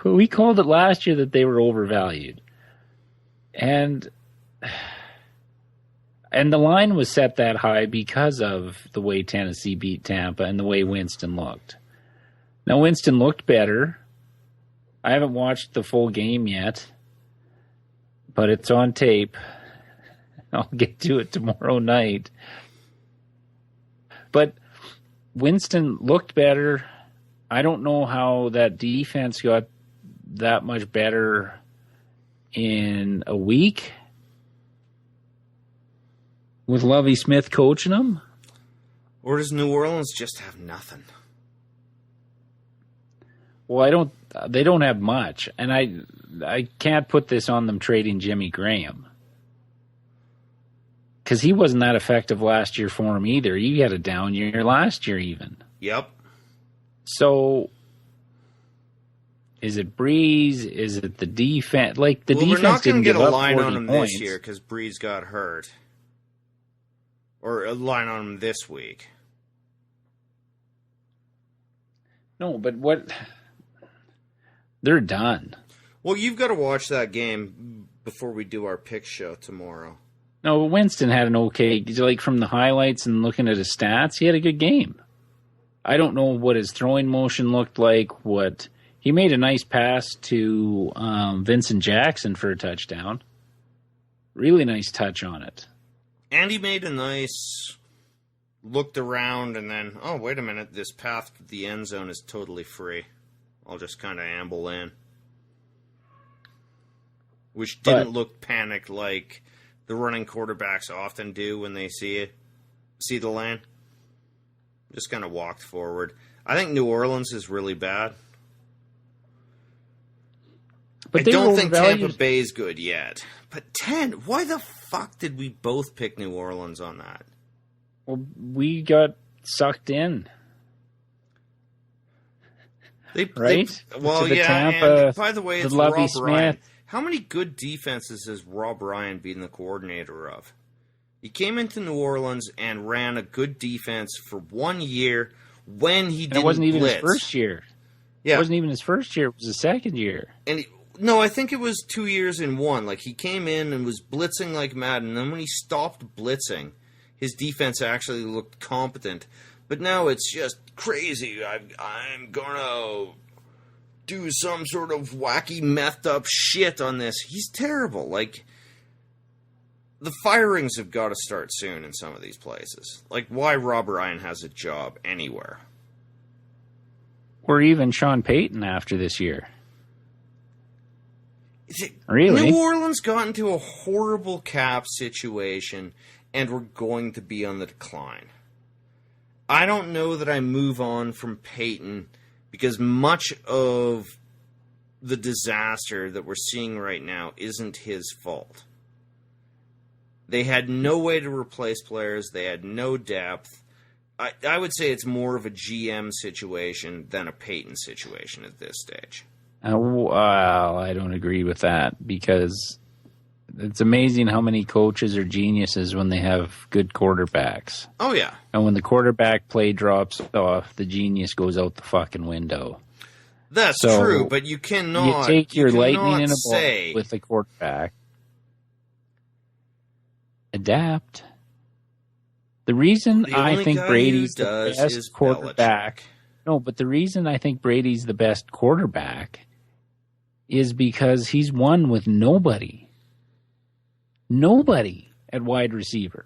We called it last year that they were overvalued. And the line was set that high because of the way Tennessee beat Tampa and the way Winston looked. Now, Winston looked better. I haven't watched the full game yet, but it's on tape. I'll get to it tomorrow night. But Winston looked better. I don't know how that defense got that much better in a week with Lovie Smith coaching them. Or does New Orleans just have nothing? Well, they don't have much, and I can't put this on them trading Jimmy Graham. Because he wasn't that effective last year for him either. He had a down year last year even. Yep. So, is it Breeze? Is it the defense? Like, the defense we're not didn't get give a up line 40 on him points. this year because Breeze got hurt. Or a line on him this week. No, but what... They're done. Well, you've got to watch that game before we do our pick show tomorrow. No, Winston had an okay... Like, from the highlights and looking at his stats, he had a good game. I don't know what his throwing motion looked like. He made a nice pass to Vincent Jackson for a touchdown. Really nice touch on it. And he made a nice... Looked around and then, oh, wait a minute, this path to the end zone is totally free. I'll just kind of amble in. Which didn't look panicked like the running quarterbacks often do when they see the lane. Just kind of walked forward. I think New Orleans is really bad. But I don't think Tampa Bay is good yet. But 10, why the fuck did we both pick New Orleans on that? Well, we got sucked in. Right? Tampa, and by the way, it's Lovie Rob Smith. Ryan. How many good defenses has Rob Ryan been the coordinator of? He came into New Orleans and ran a good defense for 1 year when he didn't it wasn't even blitz. his first year. Yeah. It wasn't even his first year. It was his second year. And no, I think it was 2 years in one. Like, he came in and was blitzing like mad, and then when he stopped blitzing, his defense actually looked competent. But now it's just crazy. I'm gonna do some sort of wacky, methed up shit on this. He's terrible. Like, the firings have got to start soon in some of these places. Like, why Rob Ryan has a job anywhere. Or even Sean Payton after this year. Really? New Orleans got into a horrible cap situation, and we're going to be on the decline. I don't know that I move on from Payton because much of the disaster that we're seeing right now isn't his fault. They had no way to replace players. They had no depth. I would say it's more of a GM situation than a Payton situation at this stage. Well, I don't agree with that because it's amazing how many coaches are geniuses when they have good quarterbacks. Oh, yeah. And when the quarterback play drops off, the genius goes out the fucking window. That's true, but you cannot... You take your lightning in a say... bolt with the quarterback. Adapt. The reason I think Brady's the best quarterback... No, but the reason I think Brady's the best quarterback is because he's won with nobody. Nobody at wide receiver.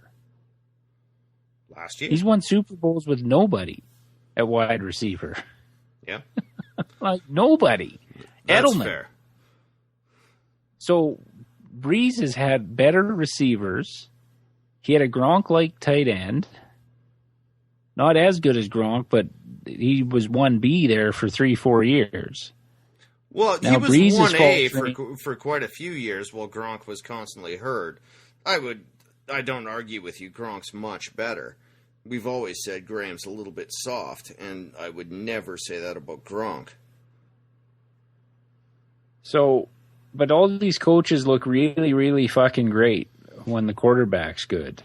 Last year. He's won Super Bowls with nobody at wide receiver. Yeah. Like, nobody. That's Edelman. fair. So, Breeze has had better receivers. He had a Gronk-like tight end. Not as good as Gronk, but he was 1B there for 3-4 years. Well, Now, he was Breeze's 1A fault for quite a few years while Gronk was constantly hurt. I don't argue with you. Gronk's much better. We've always said Graham's a little bit soft, and I would never say that about Gronk. So, but all these coaches look really, really fucking great when the quarterback's good.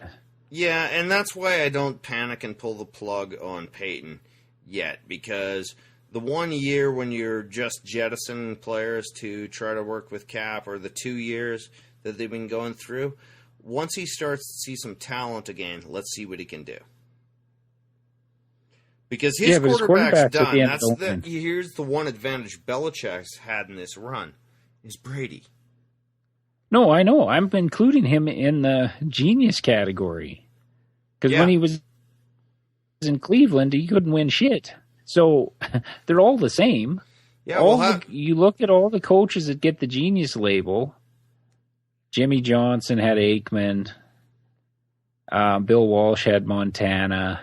Yeah, and that's why I don't panic and pull the plug on Peyton yet, because the 1 year when you're just jettisoning players to try to work with Cap, or the 2 years that they've been going through, once he starts to see some talent again, let's see what he can do. Because his quarterback's done. Here's the one advantage Belichick's had in this run, is Brady. No, I know. I'm including him in the genius category. Because when he was in Cleveland, he couldn't win shit. So they're all the same. Yeah, you look at all the coaches that get the genius label. Jimmy Johnson had Aikman. Bill Walsh had Montana.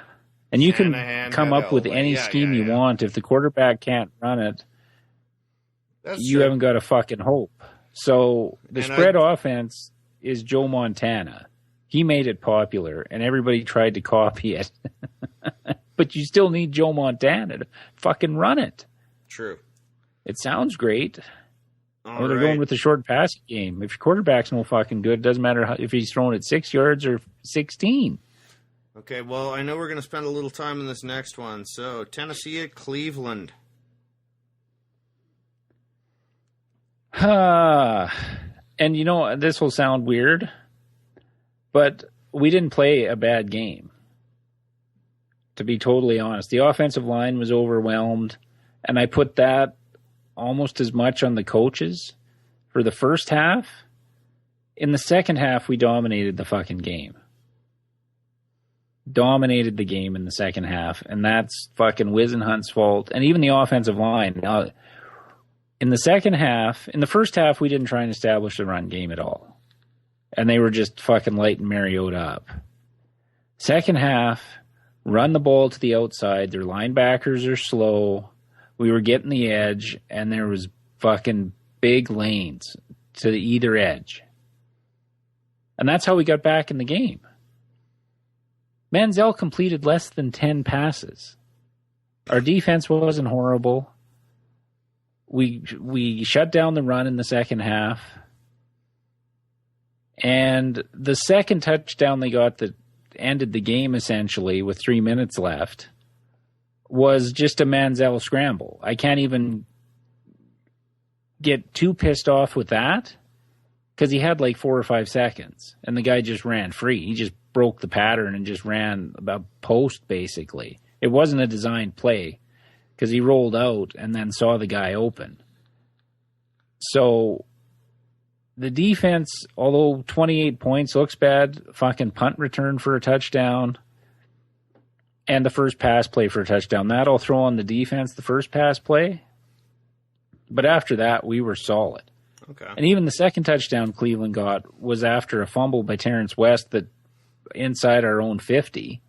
And you can come up with any scheme you want. If the quarterback can't run it, you haven't got a fucking hope. So the spread offense is Joe Montana. He made it popular, and everybody tried to copy it. But you still need Joe Montana to fucking run it. True. It sounds great. They're going with the short passing game. If your quarterback's no fucking good, it doesn't matter if he's throwing it 6 yards or 16. Okay, well, I know we're going to spend a little time in this next one. So, Tennessee at Cleveland. And, this will sound weird, but we didn't play a bad game, to be totally honest. The offensive line was overwhelmed, and I put that almost as much on the coaches for the first half. In the second half, we dominated the fucking game. Dominated the game in the second half, and that's fucking Wisenhunt's fault, and even the offensive line. Now, in the second half, in the first half, we didn't try and establish the run game at all, and they were just fucking lighting Mariota up. Second half, run the ball to the outside. Their linebackers are slow. We were getting the edge, and there was fucking big lanes to either edge, and that's how we got back in the game. Manziel completed less than 10 passes. Our defense wasn't horrible. We shut down the run in the second half. And the second touchdown they got that ended the game essentially with 3 minutes left was just a Manziel scramble. I can't even get too pissed off with that because he had like 4 or 5 seconds and the guy just ran free. He just broke the pattern and just ran about post, basically. It wasn't a designed play because he rolled out and then saw the guy open. So the defense, although 28 points looks bad, fucking punt return for a touchdown and the first pass play for a touchdown. That I'll throw on the defense, the first pass play. But after that, we were solid. Okay. And even the second touchdown Cleveland got was after a fumble by Terrence West that inside our own 50.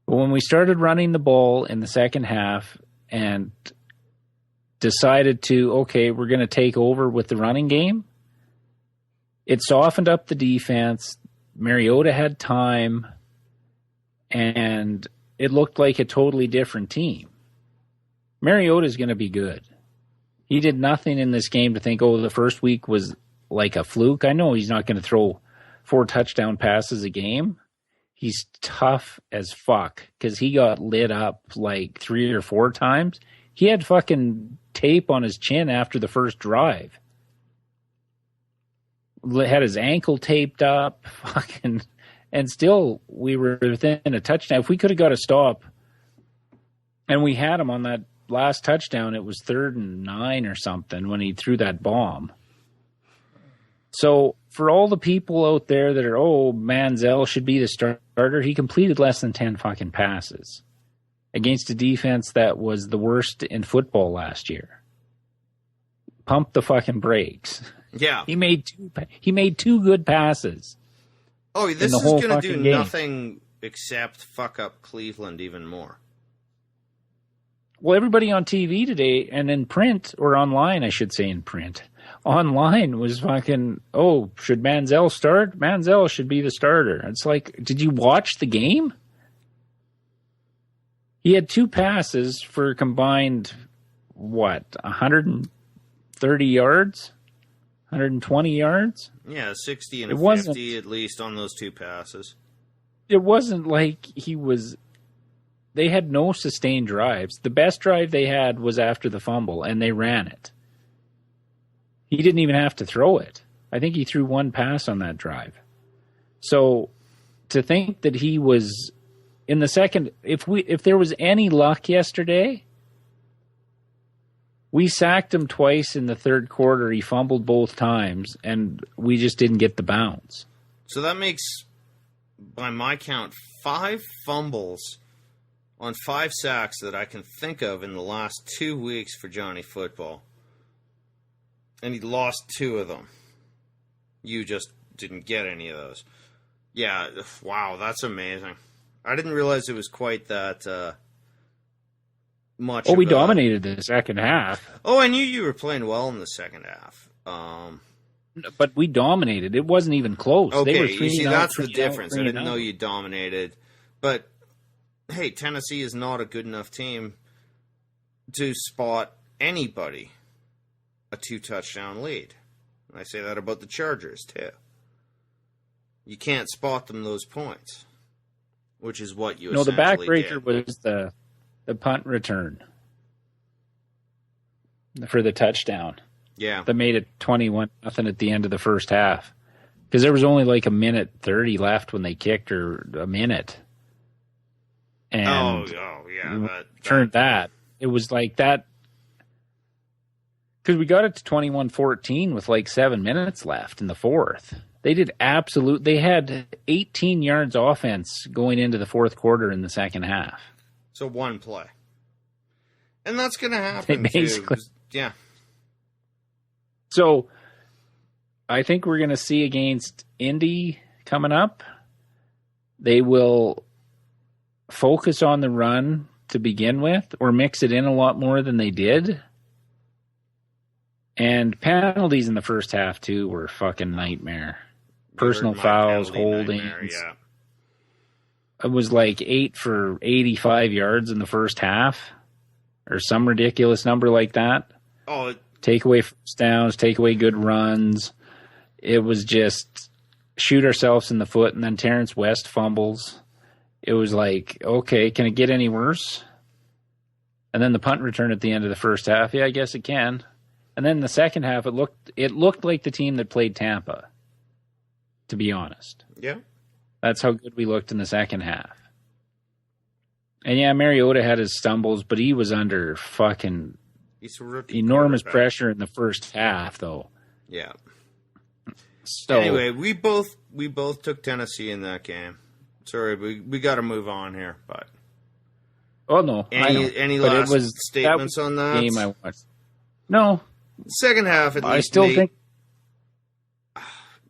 But when we started running the ball in the second half and decided to, okay, we're going to take over with the running game, it softened up the defense. Mariota had time, and it looked like a totally different team. Mariota's going to be good. He did nothing in this game to think, oh, the first week was like a fluke. I know he's not going to throw 4 touchdown passes a game. He's tough as fuck because he got lit up like 3 or 4 times. He had fucking tape on his chin after the first drive. Had his ankle taped up, fucking, and still we were within a touchdown. If we could have got a stop, and we had him on that last touchdown, it was 3rd and 9 or something when he threw that bomb. So for all the people out there that are, oh, Manziel should be the starter, he completed less than 10 fucking passes against a defense that was the worst in football last year. Pump the fucking brakes. Yeah. He made 2 good passes. Oh, this is going to do nothing except fuck up Cleveland even more. Well, everybody on TV today and in print, or online, I should say in print, online was fucking, oh, should Manziel start? Manziel should be the starter. It's like, did you watch the game? He had 2 passes for combined, 130 yards? 120 yards? Yeah, 60 and 50 at least on those 2 passes. It wasn't like they had no sustained drives. The best drive they had was after the fumble, and they ran it. He didn't even have to throw it. I think he threw 1 pass on that drive. So to think that he was in the second, if there was any luck yesterday, we sacked him twice in the third quarter. He fumbled both times, and we just didn't get the bounce. So that makes, by my count, 5 fumbles on 5 sacks that I can think of in the last 2 weeks for Johnny Football. And he lost 2 of them. You just didn't get any of those. Yeah, wow, that's amazing. I didn't realize it was quite that much. Oh, we dominated the second half. Oh, I knew you were playing well in the second half. But we dominated. It wasn't even close. Okay, They were you see, out, that's the difference. out, I didn't out. know you dominated. But, hey, Tennessee is not a good enough team to spot anybody a 2-touchdown lead. I say that about the Chargers, too. You can't spot them those points, which is what you the essentially backbreaker did. was the punt return for the touchdown. Yeah. That made it 21-0 at the end of the first half. Because there was only like 1:30 left when they kicked, or a minute. And yeah. turned that. It was like that. Because we got it to 21-14 with like 7 minutes left in the fourth. They had 18 yards offense going into the fourth quarter in the second half. So 1 play. And that's going to happen, basically, too. Yeah. So I think we're going to see against Indy coming up. They will focus on the run to begin with, or mix it in a lot more than they did. And penalties in the first half, too, were fucking nightmare. Personal fouls, holdings. Yeah. It was like 8 for 85 yards in the first half, or some ridiculous number like that. Oh, Take away first downs, take away good runs. It was just shoot ourselves in the foot, and then Terrence West fumbles. It was like, okay, can it get any worse? And then the punt return at the end of the first half. Yeah, I guess it can. And then the second half, it looked like the team that played Tampa, to be honest. yeah. That's how good we looked in the second half. And yeah, Mariota had his stumbles, but he was under fucking He's a rookie enormous quarterback. pressure in the first half, though. Yeah. So Anyway, we both took Tennessee in that game. Sorry, we got to move on here. But oh no, I know. any But last it was, statements that was on the that? game I watched. No, Second half, at least. I still think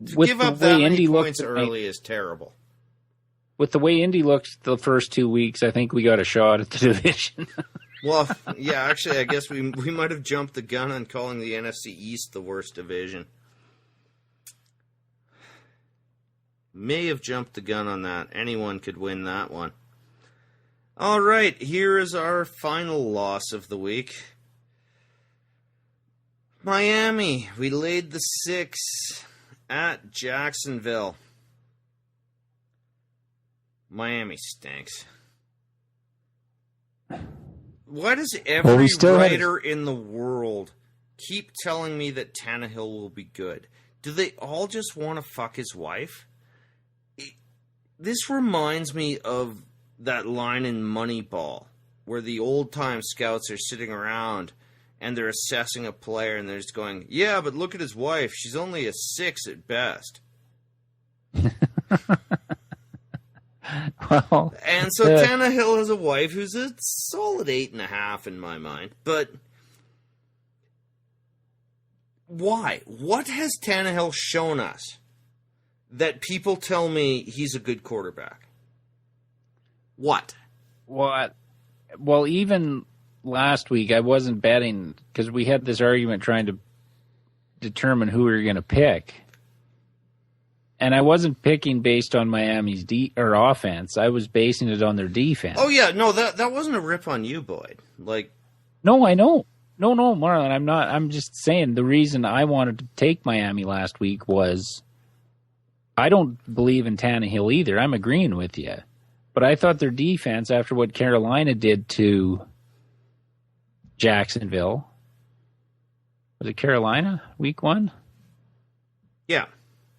to with give the up that way many Indy points looked early is terrible. with the way Indy looked the first 2 weeks, I think we got a shot at the division. Well, yeah, actually, I guess we might have jumped the gun on calling the NFC East the worst division. May have jumped the gun on that. Anyone could win that one. All right, here is our final loss of the week. Miami, we laid the 6 at Jacksonville. Miami stinks. Why does every writer in the world keep telling me that Tannehill will be good? Do they all just want to fuck his wife? This reminds me of that line in Moneyball, where the old-time scouts are sitting around and they're assessing a player and they're just going, yeah, but look at his wife. She's only a 6 at best. Well, and so Tannehill has a wife who's a solid 8.5 in my mind. But why? What has Tannehill shown us that people tell me he's a good quarterback? What? Well, even last week, I wasn't betting because we had this argument trying to determine who we were going to pick. And I wasn't picking based on Miami's offense. I was basing it on their defense. Oh, yeah. No, that wasn't a rip on you, Boyd. Like, no, I know. No, Marlon, I'm not. I'm just saying the reason I wanted to take Miami last week was I don't believe in Tannehill either. I'm agreeing with you. But I thought their defense, after what Carolina did to Jacksonville, was it Carolina, week 1? Yeah.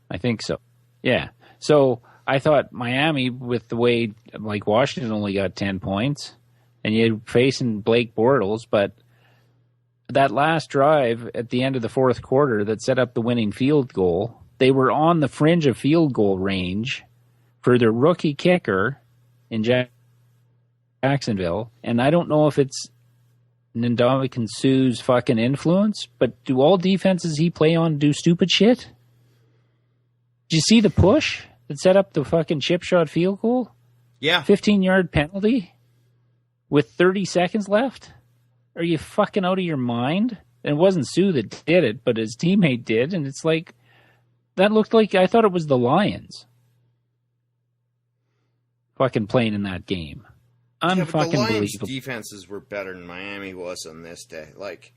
I think so. Yeah. So I thought Miami, with the way, like, Washington only got 10 points, and you're facing Blake Bortles, but that last drive at the end of the fourth quarter that set up the winning field goal, they were on the fringe of field goal range for their rookie kicker in Jacksonville. And I don't know if it's Ndamukong Suh's fucking influence, but do all defenses he play on do stupid shit? Did you see the push that set up the fucking chip shot field goal? Yeah. 15-yard penalty with 30 seconds left? Are you fucking out of your mind? And it wasn't Sue that did it, but his teammate did. And it's like, that looked like, I thought it was the Lions fucking playing in that game. Unfucking but the Lions' believable. defenses were better than Miami was on this day. Like,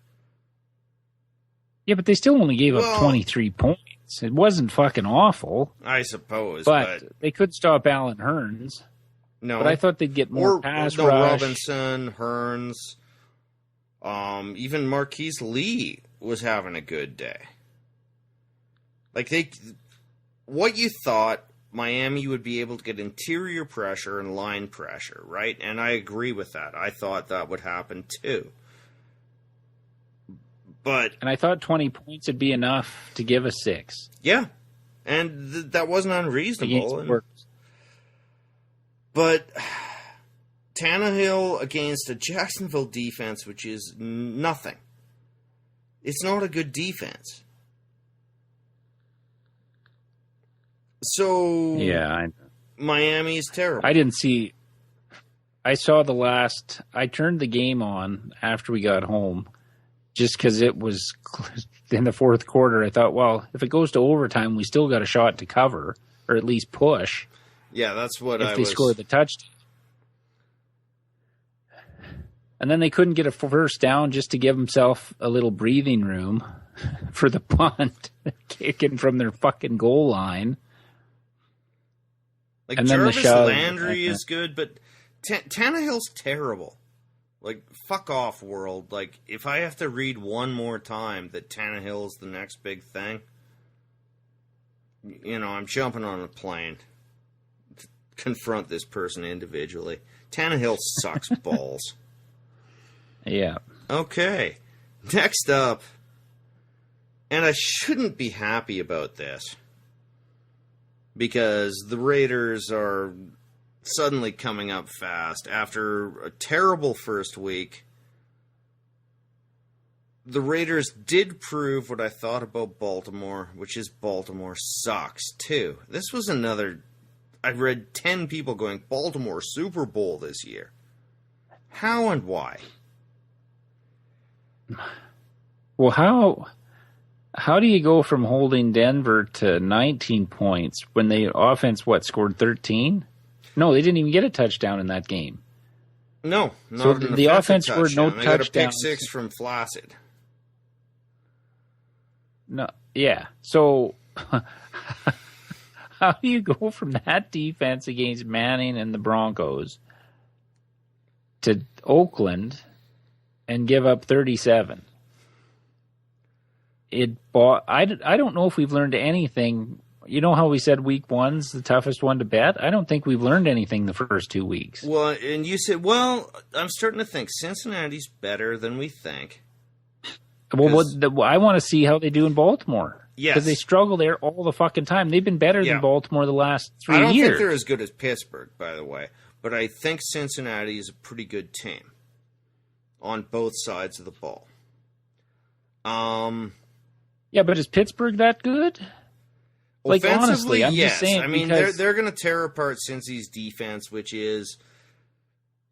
yeah, but they still only gave up 23 points. It wasn't fucking awful. I suppose, but they could stop Allen Hurns. No, but I thought they'd get more pass rush. Robinson, Hurns, even Marquise Lee was having a good day. Like, what you thought Miami would be able to get interior pressure and line pressure, right? And I agree with that. I thought that would happen too. And I thought 20 points would be enough to give us 6. Yeah, and that wasn't unreasonable. But Tannehill against a Jacksonville defense, which is nothing. It's not a good defense. So yeah, Miami is terrible. I turned the game on after we got home just because it was in the fourth quarter. I thought, well, if it goes to overtime, we still got a shot to cover or at least push. Yeah, that's what if they score the touchdown. And then they couldn't get a first down just to give himself a little breathing room for the punt, kicking from their fucking goal line. Like, and Jarvis Landry is good, but Tannehill's terrible. Like, fuck off, world. Like, if I have to read one more time that Tannehill's the next big thing, I'm jumping on a plane to confront this person individually. Tannehill sucks balls. Yeah. Okay. Next up, and I shouldn't be happy about this, because the Raiders are suddenly coming up fast after a terrible first week. The Raiders did prove what I thought about Baltimore, which is Baltimore sucks, too. This was another... I read 10 people going, Baltimore Super Bowl this year. How and why? Well, how do you go from holding Denver to 19 points when the offense, scored 13? No, they didn't even get a touchdown in that game. No, so the offense scored no touchdowns. They got a pick six from Flaccid. No, yeah. So how do you go from that defense against Manning and the Broncos to Oakland and give up 37? I don't know if we've learned anything. You know how we said week one's the toughest one to bet? I don't think we've learned anything the first 2 weeks. Well, and you said, I'm starting to think Cincinnati's better than we think. Well, I want to see how they do in Baltimore. Yes. Because they struggle there all the fucking time. They've been better than Baltimore the last 3 years. I don't think they're as good as Pittsburgh, by the way. But I think Cincinnati is a pretty good team on both sides of the ball. Yeah, but is Pittsburgh that good? Like, honestly, I'm yes. just saying. I mean, they're going to tear apart Cincy's defense, which is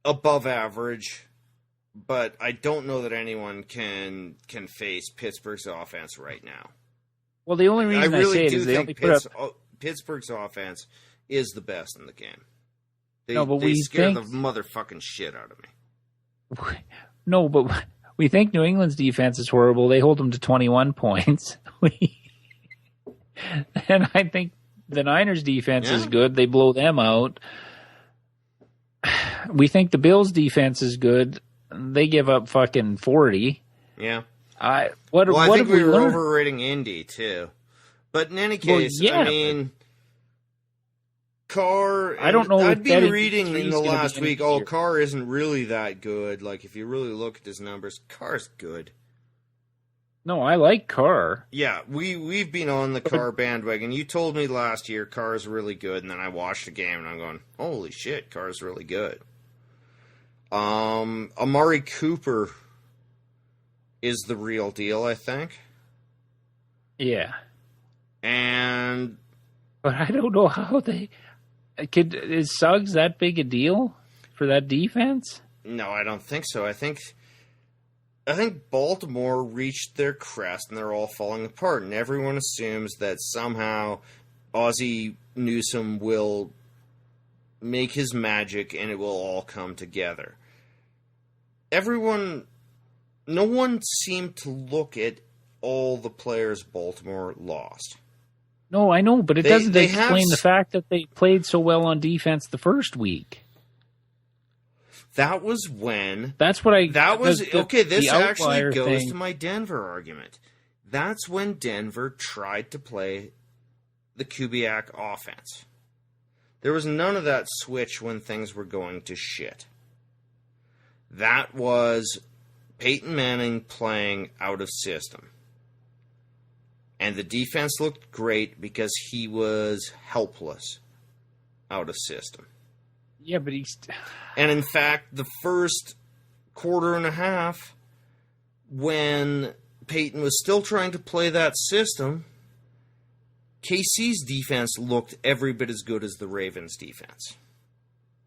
above average, but I don't know that anyone can face Pittsburgh's offense right now. Well, the only reason I say it is they only put up... Pittsburgh's offense is the best in the game. They scare the motherfucking shit out of me. No, but we think New England's defense is horrible. They hold them to 21 points. And I think the Niners' defense is good. They blow them out. We think the Bills' defense is good. They give up fucking 40. Yeah. I think we were overrating Indy, too. But in any case, I mean, Carr... I don't know. I'd been reading in the last week, Carr isn't really that good. Like, if you really look at his numbers, Carr's good. No, I like Carr. Yeah, we've been on the Carr bandwagon. You told me last year Carr's really good, and then I watched the game, and I'm going, holy shit, Carr's really good. Amari Cooper is the real deal, I think. Yeah. But I don't know how they... Is Suggs that big a deal for that defense? No, I don't think so. I think Baltimore reached their crest and they're all falling apart, and everyone assumes that somehow Ozzie Newsome will make his magic and it will all come together. No one seemed to look at all the players Baltimore lost. No, I know, but it doesn't explain the fact that they played so well on defense the first week. That was when... That's what I... This actually goes to my Denver argument. That's when Denver tried to play the Kubiak offense. There was none of that switch when things were going to shit. That was Peyton Manning playing out of system. And the defense looked great because he was helpless out of system. Yeah, but he's... And in fact, the first quarter and a half, when Peyton was still trying to play that system, KC's defense looked every bit as good as the Ravens' defense.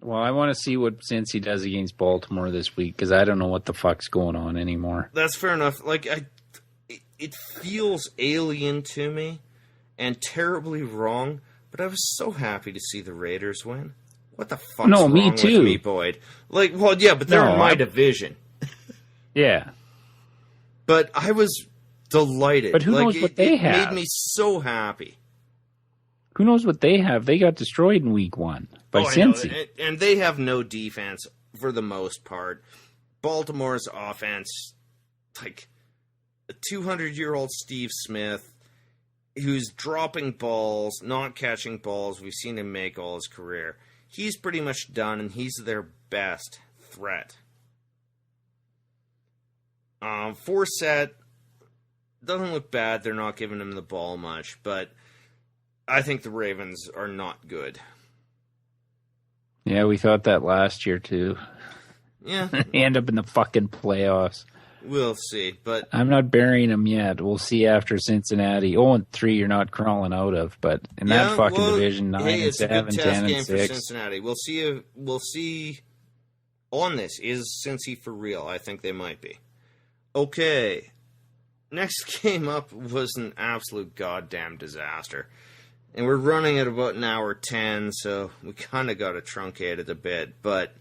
Well, I want to see what Cincy does against Baltimore this week, because I don't know what the fuck's going on anymore. That's fair enough. Like, it feels alien to me and terribly wrong, but I was so happy to see the Raiders win. What the fuck's wrong with me, Boyd? Like, well, yeah, but they're in my division. Yeah. But I was delighted. But who knows what they have? It made me so happy. Who knows what they have? They got destroyed in week 1 by Cincy. And they have no defense for the most part. Baltimore's offense, like a 200-year-old Steve Smith, who's dropping balls, not catching balls. We've seen him make all his career. He's pretty much done, and he's their best threat. Forsett doesn't look bad. They're not giving him the ball much, but I think the Ravens are not good. Yeah, we thought that last year, too. Yeah. They end up in the fucking playoffs. We'll see, but... I'm not burying them yet. We'll see after Cincinnati. 0-3 you're not crawling out of, but in that fucking division, 9-7, 10-6. For Cincinnati. We'll see on this. Is Cincy for real? I think they might be. Okay. Next game up was an absolute goddamn disaster. And we're running at about an hour 10, so we kind of got to truncate it a bit, but...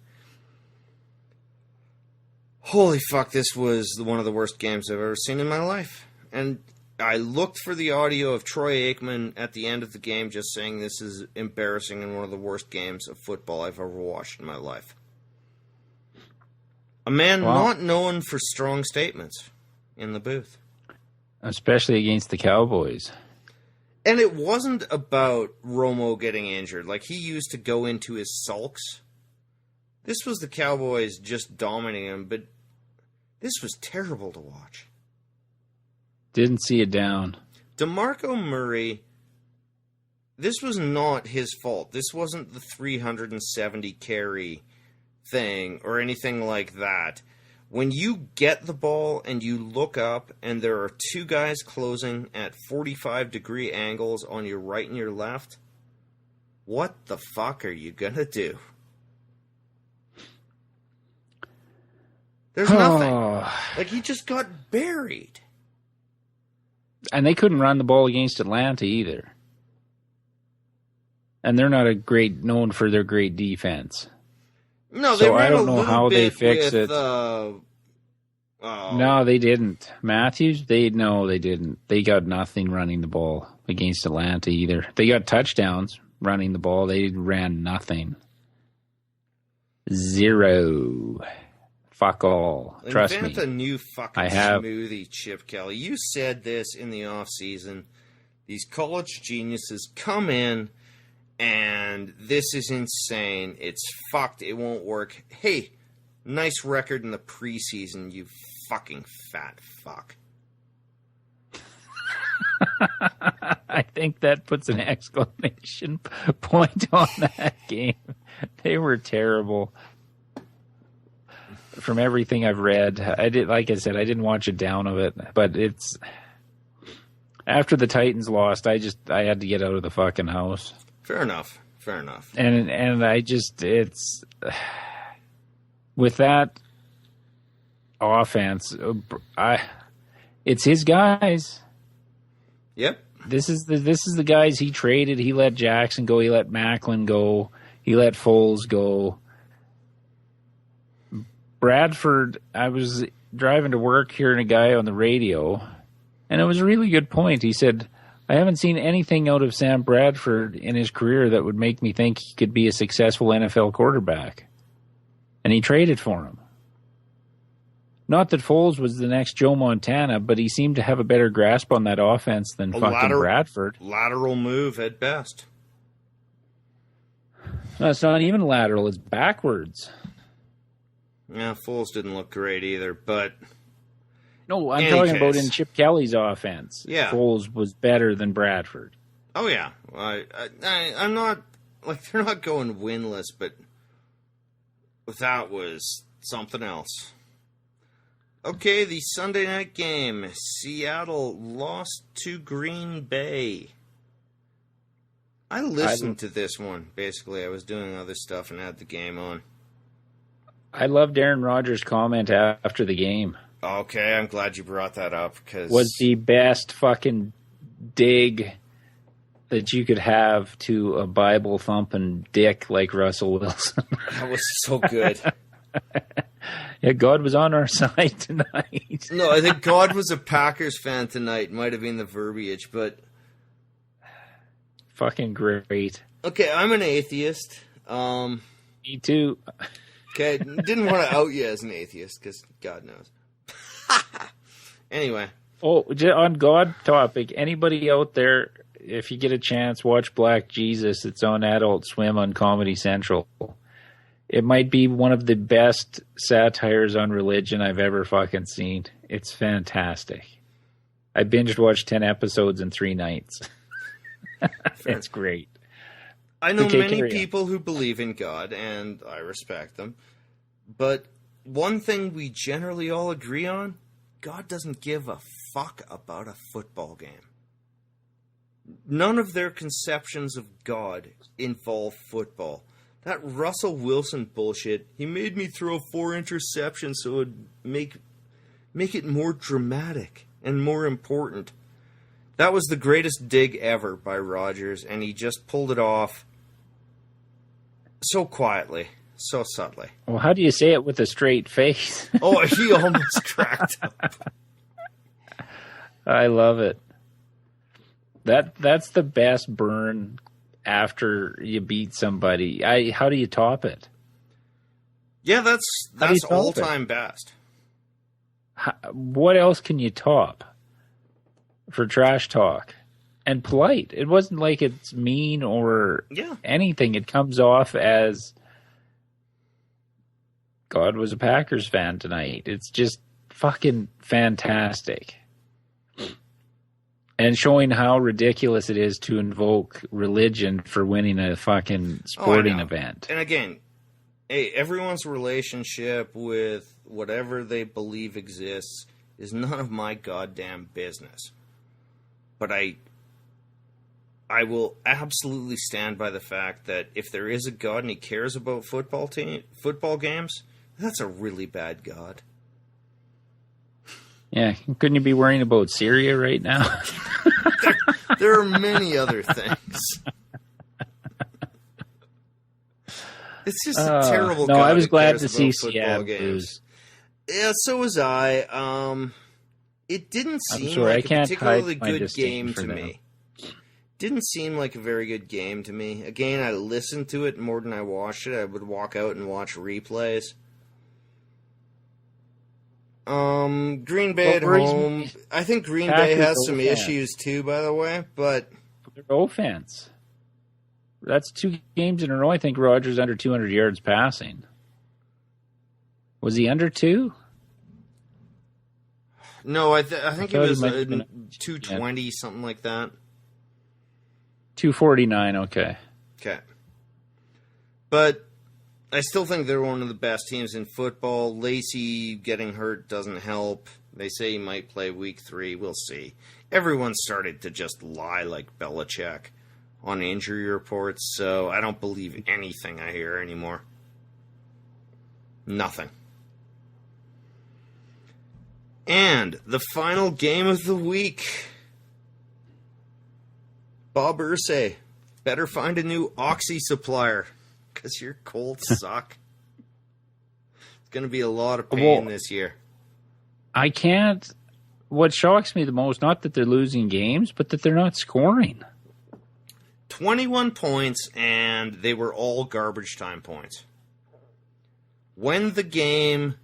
Holy fuck, this was one of the worst games I've ever seen in my life. And I looked for the audio of Troy Aikman at the end of the game just saying this is embarrassing and one of the worst games of football I've ever watched in my life. A man not known for strong statements in the booth. Especially against the Cowboys. And it wasn't about Romo getting injured. Like, he used to go into his sulks. This was the Cowboys just dominating him, but this was terrible to watch. Didn't see it down. DeMarco Murray, this was not his fault. This wasn't the 370 carry thing or anything like that. When you get the ball and you look up and there are two guys closing at 45-degree angles on your right and your left, what the fuck are you going to do? There's nothing. Like, he just got buried. And they couldn't run the ball against Atlanta either. And they're not known for their great defense. No, they ran I don't know how they fixed it. No, they didn't. Matthews, they didn't. They got nothing running the ball against Atlanta either. They got touchdowns running the ball. They ran nothing. 0. Fuck all. Trust me. Invent a new fucking smoothie, Chip Kelly. You said this in the off season. These college geniuses come in, and this is insane. It's fucked. It won't work. Hey, nice record in the preseason, you fucking fat fuck. I think that puts an exclamation point on that game. They were terrible. From everything I've read, like I said, I didn't watch a down of it, but it's after the Titans lost, I had to get out of the fucking house. Fair enough. And it's with that offense, it's his guys. Yep. This is the guys he traded. He let Jackson go. He let Macklin go. He let Foles go. Bradford, I was driving to work hearing a guy on the radio, and it was a really good point. He said, I haven't seen anything out of Sam Bradford in his career that would make me think he could be a successful NFL quarterback. And he traded for him. Not that Foles was the next Joe Montana, but he seemed to have a better grasp on that offense than Bradford. Lateral move at best. No, it's not even lateral. It's backwards. Yeah, Foles didn't look great either, but... No, I'm talking about in Chip Kelly's offense. Yeah. Foles was better than Bradford. Oh, yeah. I'm not... Like, they're not going winless, but that was something else. Okay, the Sunday night game. Seattle lost to Green Bay. I listened to this one, basically. I was doing other stuff and had the game on. I loved Aaron Rodgers' comment after the game. Okay, I'm glad you brought that up, because... Was the best fucking dig that you could have to a Bible-thumping dick like Russell Wilson. That was so good. Yeah, God was on our side tonight. No, I think God was a Packers fan tonight. Might have been the verbiage, but... Fucking great. Okay, I'm an atheist. Me too. Okay, didn't want to out you as an atheist, because God knows. Anyway. Oh, on God topic, anybody out there, if you get a chance, watch Black Jesus. It's on Adult Swim on Comedy Central. It might be one of the best satires on religion I've ever fucking seen. It's fantastic. I binged watched 10 episodes in 3 nights. It's great. I know many people who believe in God, and I respect them. But one thing we generally all agree on, God doesn't give a fuck about a football game. None of their conceptions of God involve football. That Russell Wilson bullshit, he made me throw 4 interceptions so it would make it more dramatic and more important. That was the greatest dig ever by Rodgers, and he just pulled it off so quietly, so subtly. Well, how do you say it with a straight face? Oh, he almost cracked up. I love it. That's the best burn after you beat somebody. How do you top it? Yeah, that's all-time best. What else can you top for trash talk? And polite. It wasn't like it's mean or anything. It comes off as God was a Packers fan tonight. It's just fucking fantastic. And showing how ridiculous it is to invoke religion for winning a fucking sporting event. And again, hey, everyone's relationship with whatever they believe exists is none of my goddamn business. But I will absolutely stand by the fact that if there is a God and he cares about football games, that's a really bad God. Yeah, couldn't you be worrying about Syria right now? There are many other things. It's just a terrible. No, I was glad to see football Seattle lose. Yeah, so was I. It didn't seem sorry, like a particularly good game to me. Didn't seem like a very good game to me. Again, I listened to it more than I watched it. I would walk out and watch replays. Green Bay at home. I think Green Bay has some issues too, by the way, but their offense. That's 2 games in a row. I think Rodgers under 200 yards passing. Was he under 2? No, I think it was 220, something like that. 249, okay. Okay. But I still think they're one of the best teams in football. Lacey getting hurt doesn't help. They say he might play week 3. We'll see. Everyone started to just lie like Belichick on injury reports, so I don't believe anything I hear anymore. Nothing. And the final game of the week. Bob Irsay, better find a new Oxy supplier, because your Colts suck. It's going to be a lot of pain this year. I can't... What shocks me the most, not that they're losing games, but that they're not scoring. 21 points, and they were all garbage time points. When the game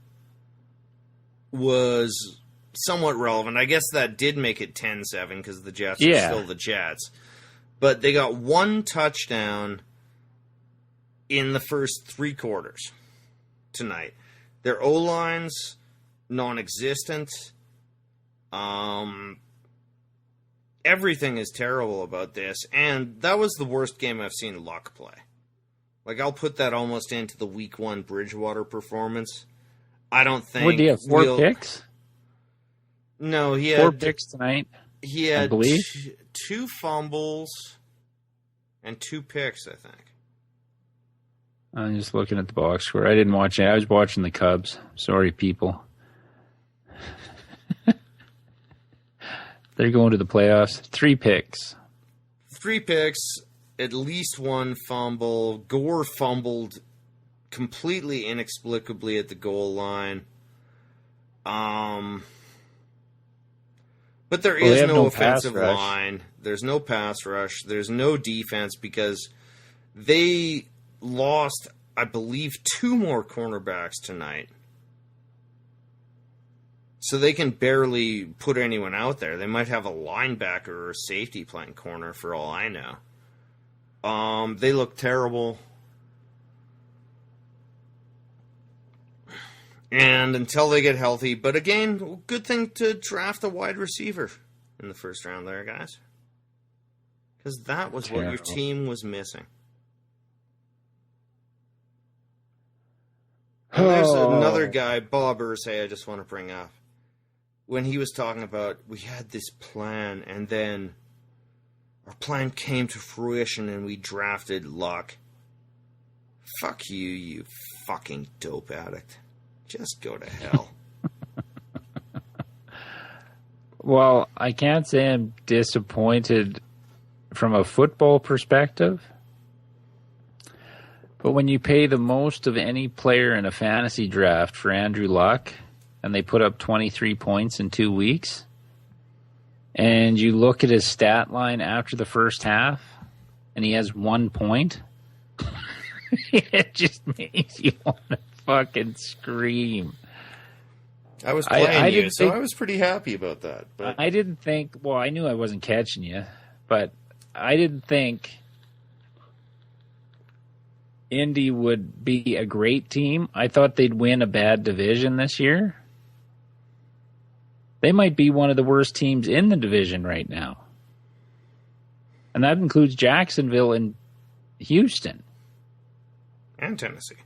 was somewhat relevant, I guess that did make it 10-7 because the Jets are still the Jets. But they got 1 touchdown in the first 3 quarters tonight. Their O-line's non-existent. Everything is terrible about this, and that was the worst game I've seen Luck play. Like, I'll put that almost into the Week 1 Bridgewater performance. I don't think... What, do you have 4 picks? No, he had... 4 picks tonight, he had I believe. 2 fumbles and 2 picks, I think. I'm just looking at the box score. I didn't watch it. I was watching the Cubs. Sorry, people. They're going to the playoffs. 3 picks. 3 picks, at least 1 fumble. Gore fumbled completely inexplicably at the goal line. But there is no offensive line. There's no pass rush. There's no defense because they lost, I believe, 2 more cornerbacks tonight. So they can barely put anyone out there. They might have a linebacker or a safety playing corner for all I know. They look terrible. And until they get healthy, but again, good thing to draft a wide receiver in the first round there, guys. Because that was what your team was missing. And there's another guy, Bob Irsay, I just want to bring up. When he was talking about, we had this plan, and then our plan came to fruition, and we drafted Luck. Fuck you, you fucking dope addict. Just go to hell. Well, I can't say I'm disappointed from a football perspective. But when you pay the most of any player in a fantasy draft for Andrew Luck, and they put up 23 points in 2 weeks, and you look at his stat line after the first half, and he has 1 point, it just makes you want to fucking scream. I was playing you, so I was pretty happy about that. But I didn't think, well, I knew I wasn't catching you, but I didn't think Indy would be a great team. I thought they'd win a bad division this year. They might be one of the worst teams in the division right now. And that includes Jacksonville and Houston. And Tennessee.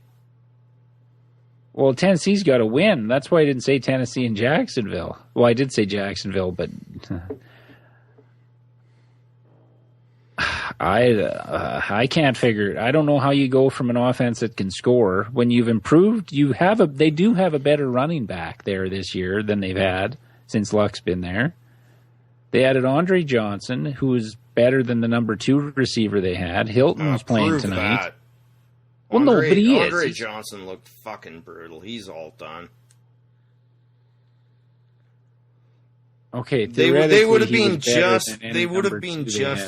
Well, Tennessee's got to win. That's why I didn't say Tennessee and Jacksonville. Well, I did say Jacksonville, but I can't figure it. I don't know how you go from an offense that can score when you've improved. They do have a better running back there this year than they've had since Luck's been there. They added Andre Johnson, who was better than the number 2 receiver they had. Hilton was playing prove tonight. That. Well, no, but he is. Andre Johnson looked fucking brutal. He's all done. Okay, they would have been just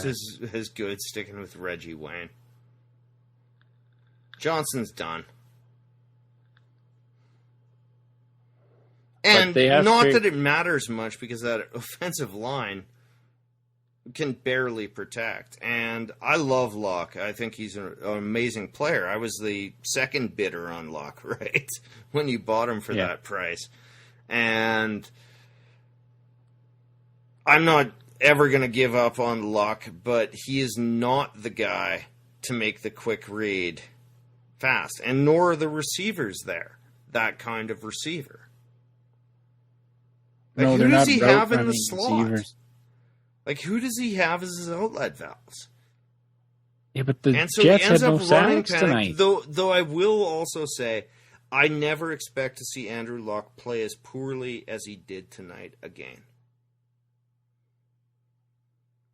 as good sticking with Reggie Wayne. Johnson's done. And not that it matters much because that offensive line can barely protect. And I love Luck. I think he's an amazing player. I was the second bidder on Luck, right? When you bought him for that price. And I'm not ever going to give up on Luck, but he is not the guy to make the quick read fast. And nor are the receivers there. That kind of receiver. Like, no, who they're does not he have in the slot? Receivers. Like, who does he have as his outlet valves? Yeah, but the so Jets had no sacks tonight. Though I will also say, I never expect to see Andrew Luck play as poorly as he did tonight again.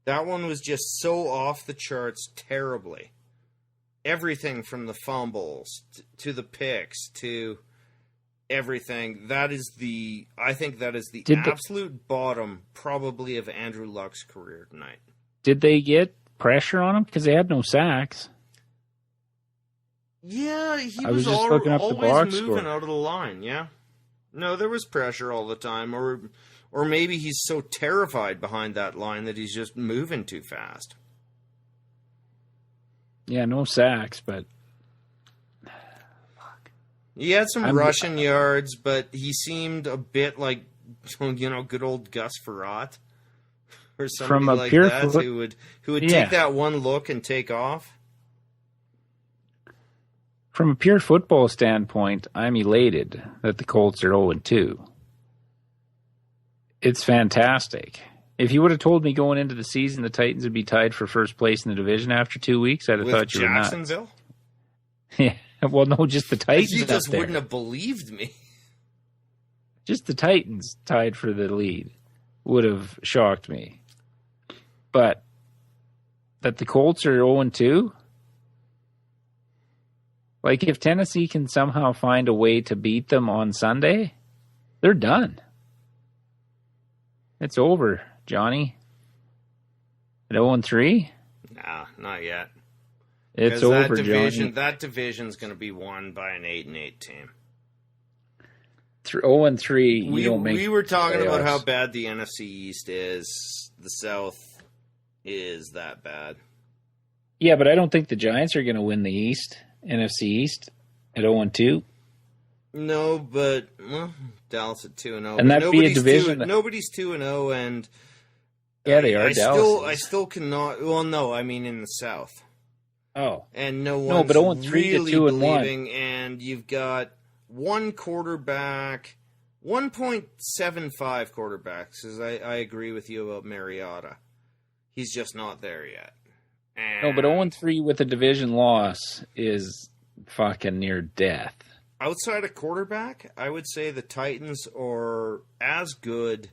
That one was just so off the charts terribly. Everything from the fumbles to the picks to everything. I think that is the absolute bottom, probably, of Andrew Luck's career tonight. Did they get pressure on him? Because they had no sacks. Yeah, he was was just looking up the box moving score. out of the line, yeah. No, there was pressure all the time, or maybe he's so terrified behind that line that he's just moving too fast. Yeah, no sacks, but he had some rushing yards, but he seemed a bit like, good old Gus Frerotte or somebody like that who would take that one look and take off. From a pure football standpoint, I'm elated that the Colts are 0-2. It's fantastic. If you would have told me going into the season the Titans would be tied for first place in the division after 2 weeks, I'd have thought you were nuts. Jacksonville? Yeah. Well, no, just the Titans. You just wouldn't have believed me. Just the Titans tied for the lead would have shocked me. But that the Colts are 0-2? Like, if Tennessee can somehow find a way to beat them on Sunday, they're done. It's over, Johnny. At 0-3? Nah, not yet. It's over, Johnny. That division's going to be won by an 8-8 team. 0-3, we were talking about how bad the NFC East is. The South is that bad. Yeah, but I don't think the Giants are going to win the NFC East at 0-2. No, but Dallas at 2-0. And that'd be a division. Nobody's 2-0, and yeah, they are. I still cannot. Well, no, I mean in the South. Oh, and no one's but 0-3 really to 2-1. believing. And you've got one quarterback, 1.75 quarterbacks. Because I agree with you about Mariota. He's just not there yet. And no, but 0-3 with a division loss is fucking near death. Outside of quarterback, I would say the Titans are as good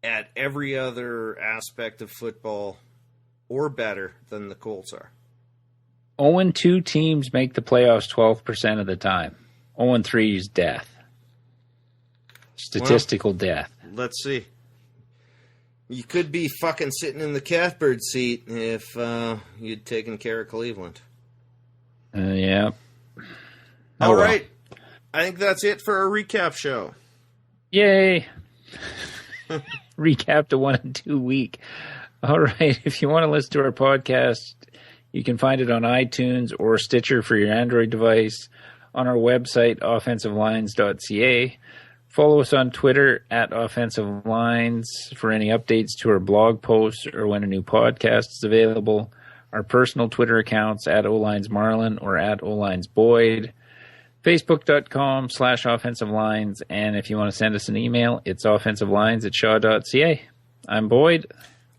at every other aspect of football or better than the Colts are. 0-2 teams make the playoffs 12% of the time. 0-3 is death. Statistical death. Let's see. You could be fucking sitting in the catbird seat if you'd taken care of Cleveland. Yeah. All right. I think that's it for our recap show. Yay. Recap to 1-2 week. All right. If you want to listen to our podcast, you can find it on iTunes or Stitcher for your Android device, on our website, offensivelines.ca. Follow us on Twitter at Offensive Lines for any updates to our blog posts or when a new podcast is available. Our personal Twitter accounts at OLinesMarlon or at OLinesBoyd. Facebook.com/Offensive Lines. And if you want to send us an email, it's offensivelines@shaw.ca. I'm Boyd.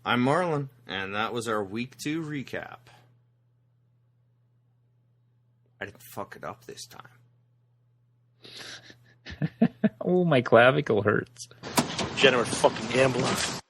I'm Marlon. And that was our Week 2 recap. I didn't fuck it up this time. Oh, my clavicle hurts. degenerate fucking gambler.